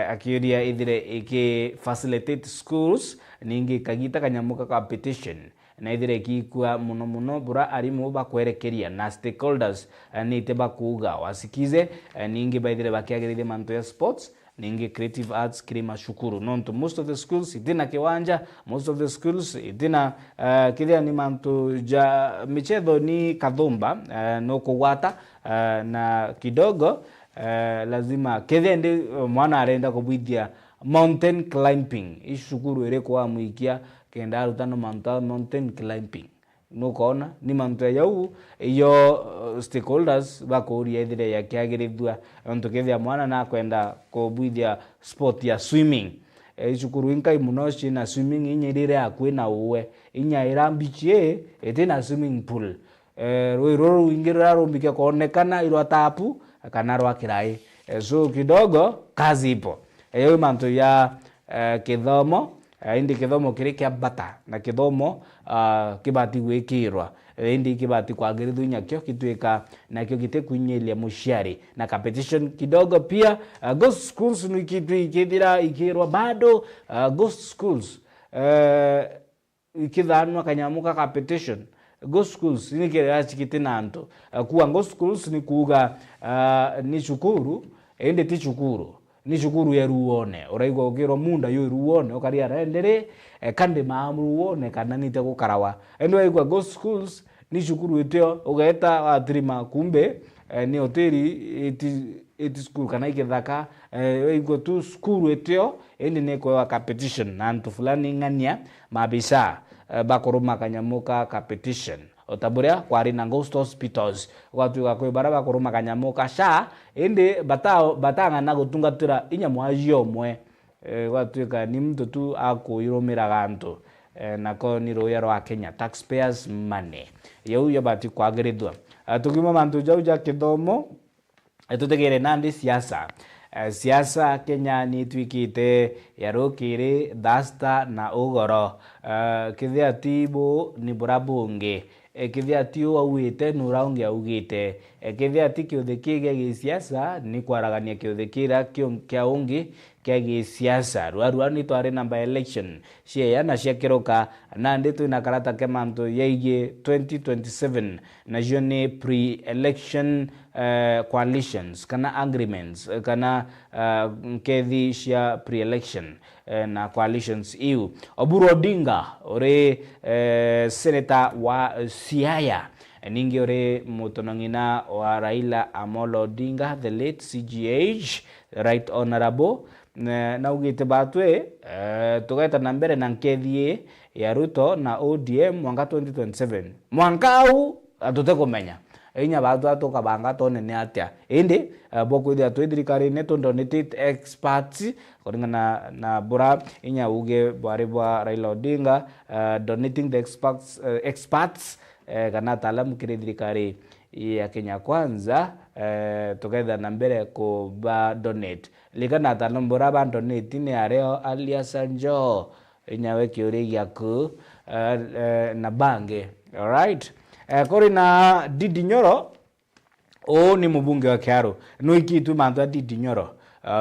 akiuria ithire iki facilitate schools ningi kagita kanyamuka competition na ithire kikua muno bura arimu bakwerekeria na stakeholders ni te bakuga wasikize ningi baithire bakiagirire manto ya sports ningi creative arts kirima shukuru nonto most of the schools itina kiwanja most of the schools itina kithia ni manto ja michetho ni kathumba no kugwata na kidogo lazima kithia ndi mwana arenda kubwithia mountain climbing ishukuru ire kwa muikia kenda rutano mountain climbing nukona ni manto yau iyo stakeholders bakuria ithire ya kiagirithua onto kethia mwana na kwenda kubwithia sport ya swimming ishukuru inkai muno na swimming inyirire akwina uwe inya irambichie etina swimming pool rwiro ingirira rumbike kuonekana iro tapu kana rwa kirai so kidogo kazi ipo eyo manto ya kithomo indi kithomo kiri kia bata na kithomo kibati gwikirwa indi kibati kwagirithwa nyakyo kitwika nakyo gitekwinyelia mushiari na competition kidogo pia ghost schools ni kitu ikithira ikirwa bado ghost schools ikithanwa kanyamuka competition ghost schools ni kira chikitinanto kuwa ghost schools ni kuga ni shukuru indi ti shukuru ni shukuru ya ruone uraigwa ukirwa munda yo ruone ukaria rendere kande maamuone kana nite gukarawa endo aigwa ghost schools ni shukuru etio ugaeta watrima kumbe ni hoteli eti school kana ikithaka aigwa tu school etio endi ne kwa competition na ntu fulani ngania mabisa bakoruma kanyamuka competition otaburia kwari na ghost hospitals watu kwa baraba kuruma kanyamuka sha ende batanga na gutungatira inya mwajio mwe watu ka ni mtu tu akuiromira gantu nako ni roya rwa Kenya taxpayers money yo bati kwagirithwa tukima mantu jauja kithomo tutegere nandi siasa Kenya ni twikite yarukire dasta na ugoro kithia tibo ni burabunge kithia tio awite nuraungi augite kithia ti kiuthikige gi siasa ni kwaragania kiuthikira kia ungi kia gi siasa rwarua ni twari namba election cia na cia kiroka na nditu na karata ke manto yeige 2027 na jone pre-election coalitions kana agreements kana kethi cia pre-election na coalitions EU Oburu Odinga ore senator wa Siaya ningi ore mutonongina wa Raila Amolo Odinga the late CGH right honorable na ugite batwe tugaita na mbere na nkethi ya Ruto na ODM mwaka 2027 mwaka huu atute kumenya inya batu atukabanga tonene atia indi bokwithia twi thirikari ne donate experts kuringana na bura inya uge bwari bwa Raila Odinga donating the experts kana taalamu kiri thirikari ya Kenya Kwanza together na mbere ko ba donate ligana taalamu bura ba donate ni areo alias Njo inyawe kiuri yaku na bange. Alright, kori na Ndindi Nyoro ni mubunge wa Kiaru nuikitu mantu Ndindi Nyoro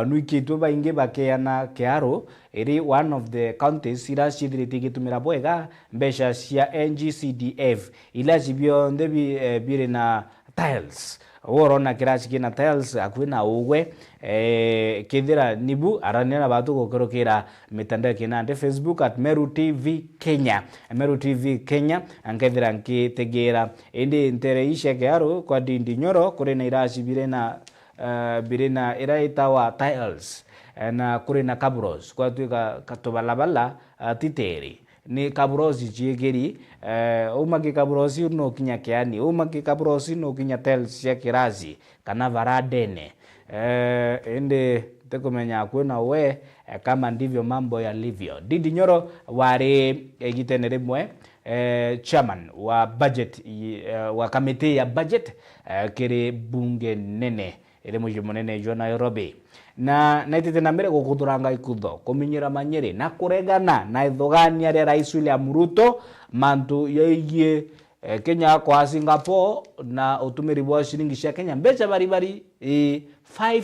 nuikitu baingi bakeana Kiaru iri one of the counties ira cithirite gitumira bwega mbesha cia NGCDF ila cibio ndebi bire na tiles worona kirasi kina tiles akwina ugwe kithira nibu aranena batu gukorokera mitandao kinande Facebook at Meru TV Kenya Meru TV Kenya angethira nkitegera indi ntereisha Kiaru kwa Ndindi Nyoro kuri na irasi bire na iraita wa tiles na kuri na kabros kwa tuika katobalabala titeri ni kabrosi chiegeri umaki kabrosi no kinya kiani umaki kabrosi no kinya tiles ya kirasi kana varadene ende tekomenya kwena we kama ndivyo mambo yalivyo. Ndindi Nyoro wari gitenere mwe chairman wa budget wa kamiti ya budget kiri bunge nene iri muji munene jo Nairobi na naitete na mbere gukuthuranga ikutho kuminyira manyiri na kuregana na ithogania ria Rais William Ruto mantu yegie Kenya kwa Singapore na utumiri bwa shilingi cia Kenya mbeca bari 5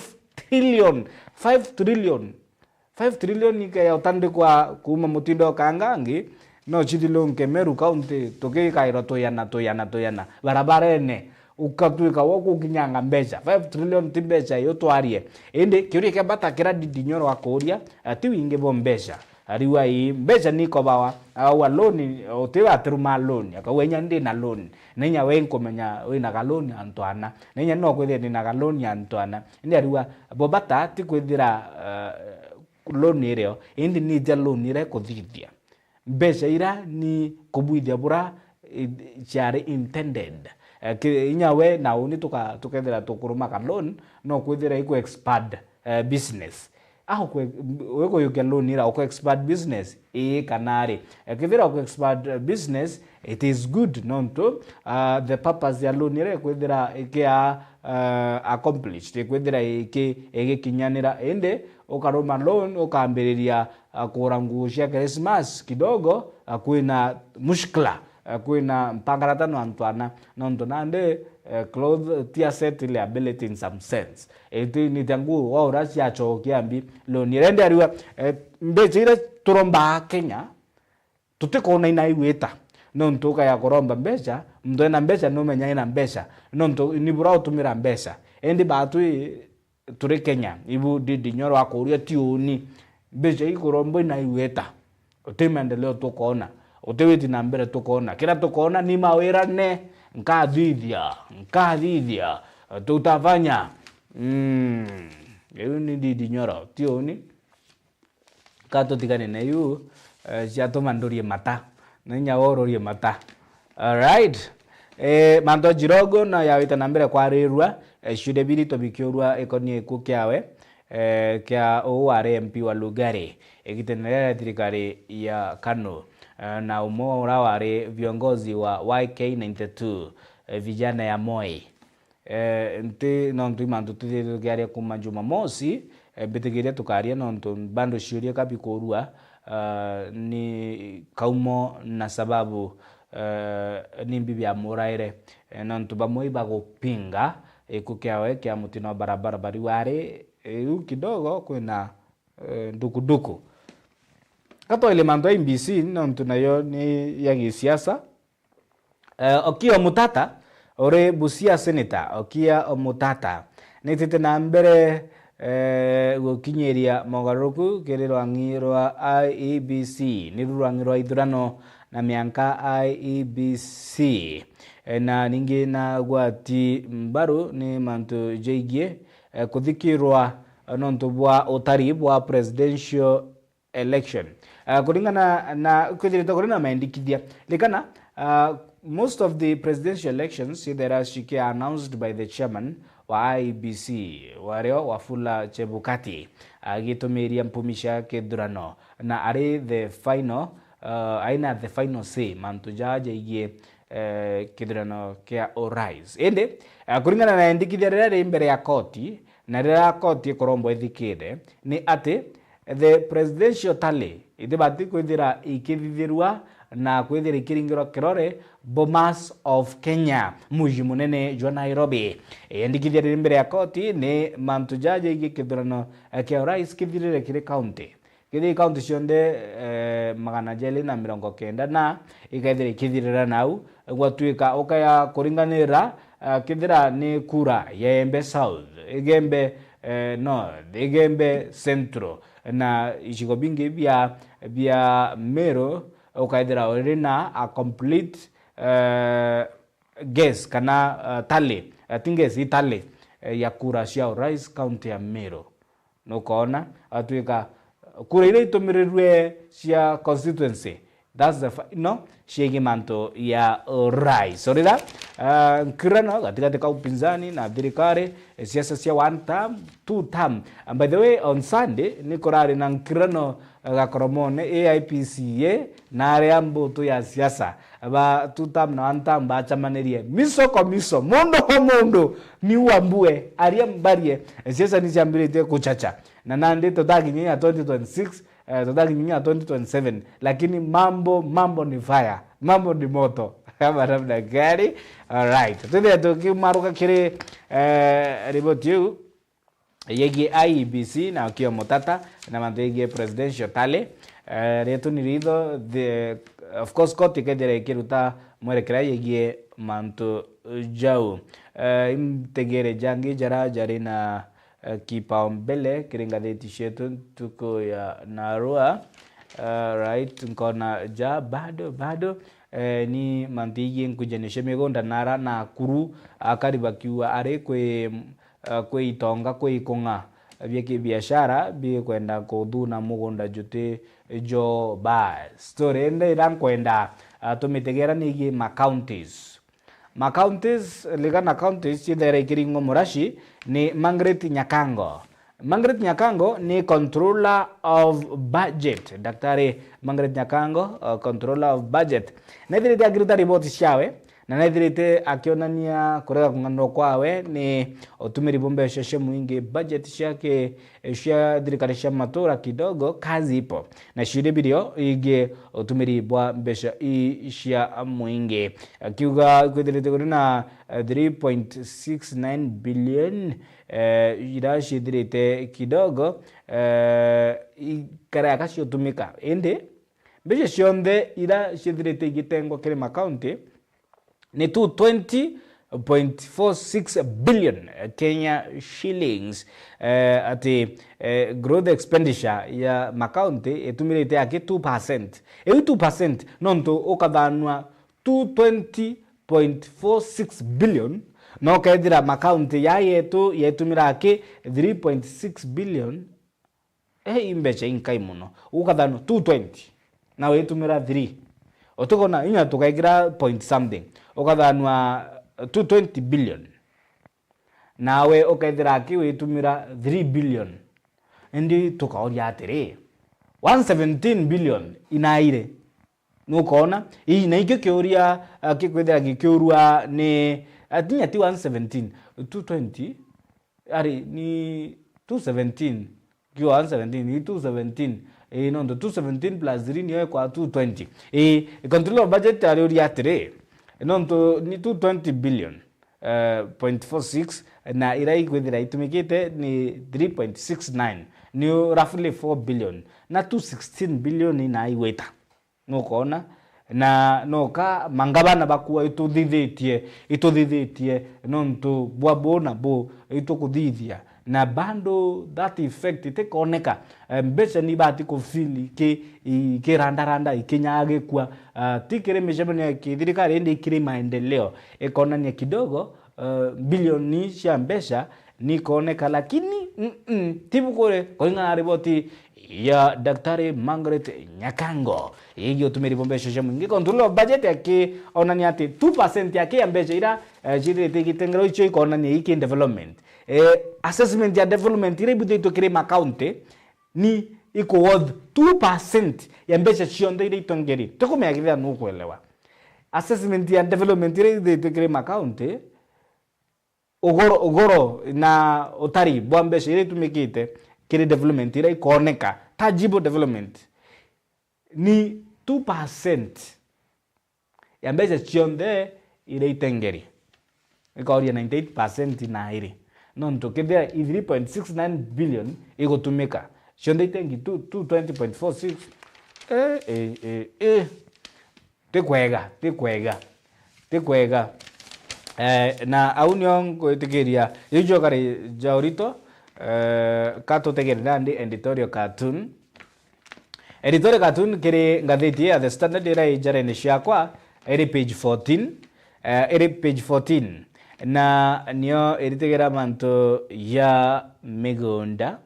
trillion ikaya utande kwa kuma mutindo kangangi no chithilonke Meru County tukikaira toyana barabara ene ukatuika woko kinyanga mbeca 5 trillion timbeca yo twarie indi kiuri ke bata kira Ndindi Nyoro akoria ati winge bo mbeca ariwa hii mbeca niko bawa au loan otewa teruma loan akawenya ndi na loan nenya wenko menya wina galoni antwana nenya no kwithia ni na galoni antwana ndi ariwa bo bata ati kwithira loan irio indi ni ja loan ire kuthithia mbeca ira ni kubuithia bura chari intended inyawe na uni tukethira tukuruma ka loan no kwithira iku expand business aho weko yuke loan ira ko expand business kanari kithira ko expand business it is good nonto the purpose ya loan ira kwithira ikia accomplished kwithira iki kinyanira ende ukaroma loan ukambiriria kurangu cia Christmas kidogo kwina mushkila kwina mpangaratano antwana nonto nande cloth tia set liability in some sense eti ni tangu wa urasi ya chokiambi lo nirende ariwa mbeca ira turomba Kenya tutikona ina iweta nonto kaya koromba mbeca mndo ena mbeca no menya ina mbeca nonto ni bura utumira mbeca endi batu turi Kenya ibu Ndindi Nyoro akoria tioni mbeca ikorombo ina iweta utimendeleo tukona utewiti na mbere tukona kila tukona ni mawirane nkadhithia tutafanya yu ni Ndindi Nyoro tioni kato tikane na yu siato mandorie mata nenya wororie mata. Alright, manto jirogo na yawita na mbere kwa rirua shudebiri tobikiorua ekonie kukiawe kia ORM MP wa Lugari ikitenelea thirikari ya Kano na umora wari viongozi wa YK92 vijana ya Moi nti nontu mantu tuthirukiaria kuma Jumamosi bitigiria tukaria nontu bando ciuria kabikorua ni kaumo na sababu ni bibi ya muraire nontu bamwe bagupinga ikukiawe kia mutino barabara bari wari kidogo kwina ndukuduku kato ile manto MBC nontu nayo ni ya gisiasa Okia Omutata ore Busia senator Okia Omutata nitete na mbere gukinyeria mogaruku kiriro ngirwa IEBC ni rurangirwa ithurano na mianka IEBC na ningi na gwati mbaru ni mantu jeigie kuthikirwa nontu bwa utari bwa presidential election kuringana na kuthirita kurina maendikithia likana most of the presidential elections itherashike announced by the chairman wa IEBC wario Wafula Chebukati agitumiria mpumisha kithurano na ari the final aina the final say mantu jaje igie kithurano kia Orais ende kuringana na ndikithia riri mbere ya koti na rira koti korombo ithikire ni ati the presidential tally itibati kwithira ikithithirwa na kwithira ikiringirwa kirore Bomas of Kenya muji munene jwa Nairobi ndikithia riri mbere ya koti ni mantu jaje igie kithurano kia Orais kithirire kire county county cionde 290 na ikaithira ikithirira nau gwatuika ukaya kuringanira kithira ni kura ya Embe South Igembe North Igembe Central na icigo bingi bia Meru ukaithira uri na a complete guess kana tally tinges itally ya kura cia Orais county ya Meru nukona atuika kura ile itumirirwe cia constituency that's the shege manto ya Orais sorida kirano katika ka upinzani na thirikari siasa cia one term two term and by the way on Sunday nikorari na kirano gakoromone AIPCA na aria mbuto ya siasa ba two term na one term ba chamanirie miso komiso mondo ni wambue aria mbarie siasa ni ciambirite kuchacha na nande totaginya 2026 totaginya 2027 lakini mambo ni fire mambo ni moto kama namna gani. Alright, tuende tukimaruka kile report you yegi IEBC na kio motata na mandege presidential tally reto ni rido the of course koti kedere kiruta mwerekera yegi manto jau imtegere jangi jari na kipaumbele kiringa deti shetu tuko ya narua. Right, nkona ja bado ni mantigi nkujeneshe migonda nara na kuru akariba kiwa are kwe itonga kwe ikonga byeke biashara bie kwenda koduna mugonda jute jo ba story ende irankwenda tumitegera nigi ma counties ligana counties chidere kiringo murashi ni Margaret Nyakango ni controller of budget. Daktari Margaret Nyakango controller of budget. Naithirite agirita riboti ciawe na naithirite akionania kurega kung'ano kwawe ni utumiri bombesha cia muingi budget ciake cia thirikari cia matura kidogo kazi ipo na ciuria birio ige utumiri bwa mbesha cia muingi akiuga kwithirite kuri na 3.69 billion irashithirite kidogo ikara akaciutumika indi mbesha cionthe irashithirite igitengwa kiri makaunti ni 220.46 billion Kenya shillings ati growth expenditure ya makaunti etumirite yake 2%. Ewi 2% nonto ukathanwa 220.46 billion no kaithira makaunti ya yetu yetumirake 3.6 billion imbecha inkai muno ukathanwa 220 na wetumira 3 otukona inya tukaigira point something ukathanwa 220 billion nawe ukaithira ki witumira 3 billion ndi tukaoria atiri 117 billion inaire nukona ii na ikyo kioria kikwithira gikiurua ni atinya ti 117 220 ari ni 217 kio 117 ni 217 no ndo 217 plus 3 ni kwa 220 control of budget ari atiri no ndo ni 220 billion .46 na irai kwithira itumikite ni 3.69 ni roughly 4 billion na 216 billion ina iweta nukona na noka mangabana bakuwa ituthithetie nontu bwabona bo itukuthithia na bando that effect itekoneka mbeca ni bati kufili ke randa ikinyage kwa tikire mejabani ya kithirikari ndi kire maendeleo ekonania kidogo bilioni cia mbeca ni kuoneka, lakini tibu kore kulingana na ripoti ya Daktari Margaret Nyakango higi utumiri bombesho sha mwingi control of budget yake onani ati 2% yake ya mbecha ira chiri tikitengero icho ikonani hiki development assessment ya development ire bude itokire makaunti ni iko worth 2% ya mbecha chionde ire itongeri tukume akithia nukuelewa assessment ya development ire bude itokire makaunti ogoro na utari bwa mbecha ire tumikite kiri development ire ikoneka tangible development ni 2% ya mbecha chionde ire itengeri ikaoria 98% na ire nonto kethia 3.69 billion igotumika chionde itengi 220.46 tikwega na aunio ngoitikiria ijo kare jaurito kato tegerera ndi editorial cartoon kiri ngatheti ya The Standard ira ijarene ciakwa iri page 14 na nio iritegera manto ya migunda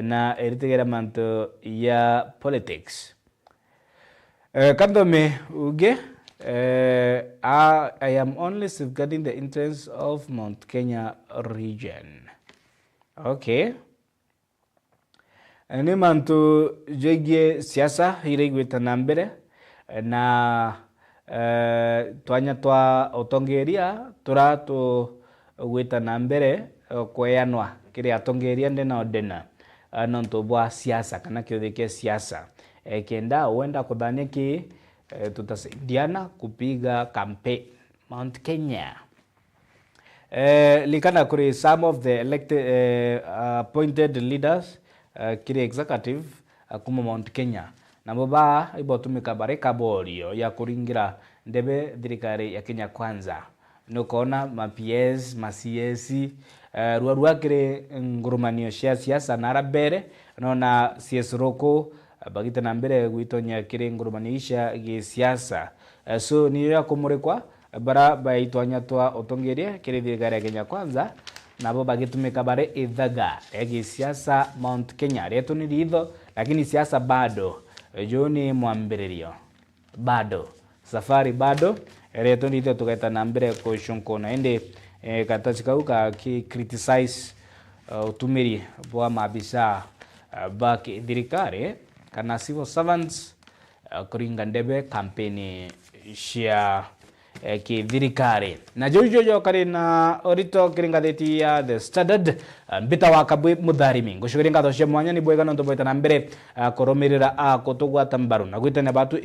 na iritegera manto ya politics kandome uge I am only safeguarding the interests of Mount Kenya region. Okay. Ni mantu jegie siasa iregweta na mbere na twanya twa otongeria turatu gweta na mbere kweyanwa kiri atongeria ndena odena nonto bwa siasa kana kiotheke siasa kenda wenda kuthania ki tutasaidiana kupiga campaign Mount Kenya. Likana kuri some of the elected appointed leaders kiri executive kuma Mount Kenya na baba ibotumika bareka borio ya kuringira ndebe thirikari ya Kenya Kwanza nukona ma PS ma CS ruarua kiri ngurumanio cia siasa na rabere nona CS Roko bagita na mbere gwitonya kiri ngurumanio cia gi siasa so ni ya kumurekwa bara baitwanya twa otongeria kiri thirikari ya Kenya Kwanza nabo bagitumika bare ithaga egi siasa Mount Kenya reto ni ritho lakini siasa bado joni mwambiririo bado safari bado reto ni ritho tugaita na mbere ko shunkona ende katachikauka ki criticize utumiri bwa mabisa baki thirikari kana civil servants kuringa ndebe kampeni cia kithirikari na jojo kari na orito kiringatheti ya The Standard mbita wa kabwe mutharimi ngushukiringa thoshe mwanya ni bwega nonto boita na mbere koromirira akotugwata mbaru na gwitana batu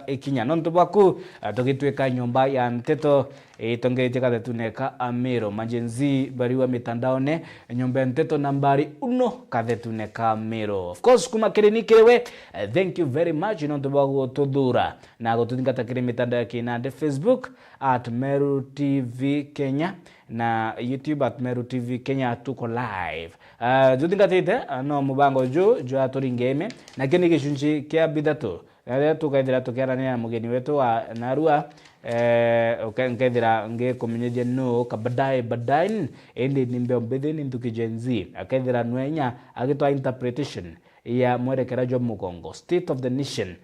ikinya nonto bwaku tugitweka nyumba ya nteto itongeite kathetuneka amiro majenzi bariwa mitandaone nyumba nteto nambari 1 kathetuneka amiro of course kuma kirinikirewe thank you very much nonto bwaku tudura na gutungata kire mitandao ya kinande Facebook at Meru TV Kenya na YouTube at Meru TV Kenya tuko live. Jutingatite no mubango jo atoringeme na kini gicunji kia bidatu. Na tukaithira tukiarania mugeni wetu wa narua ukaithira nge kumenyeje no kabadai ende nimbe ombethini ntukijenzi akaithira nwenya agitwa interpretation ya mwerekera jo mugongo state of the nation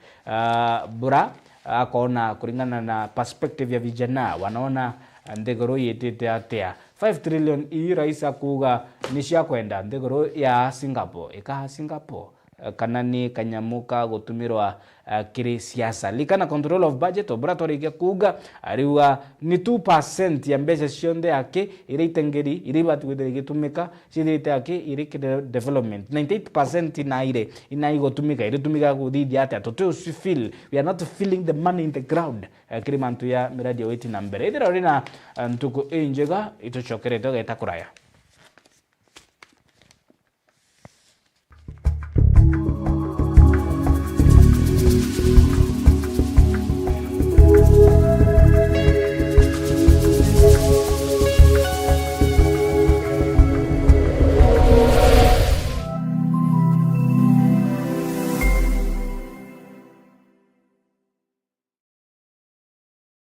bura akona kuringana na perspective ya vijana wanaona ndegoro yetete atia 5 trillion iraisa kuga nishia kwenda ndegoro ya Singapore kana ni kanyamuka gutumirwa kiri siasa likana control of budget obratori ge kuga ariwa ni 2% ya mbeca cionde yake ireitengeri iribatu gitumika cirite yake irikire development 98% ina igotumika iritumika guthidi ate to feel we are not feeling the money in the ground kiri mantu ya miradi weti na mbere ithira rina ntuko injega ituchokerete geta kuraya.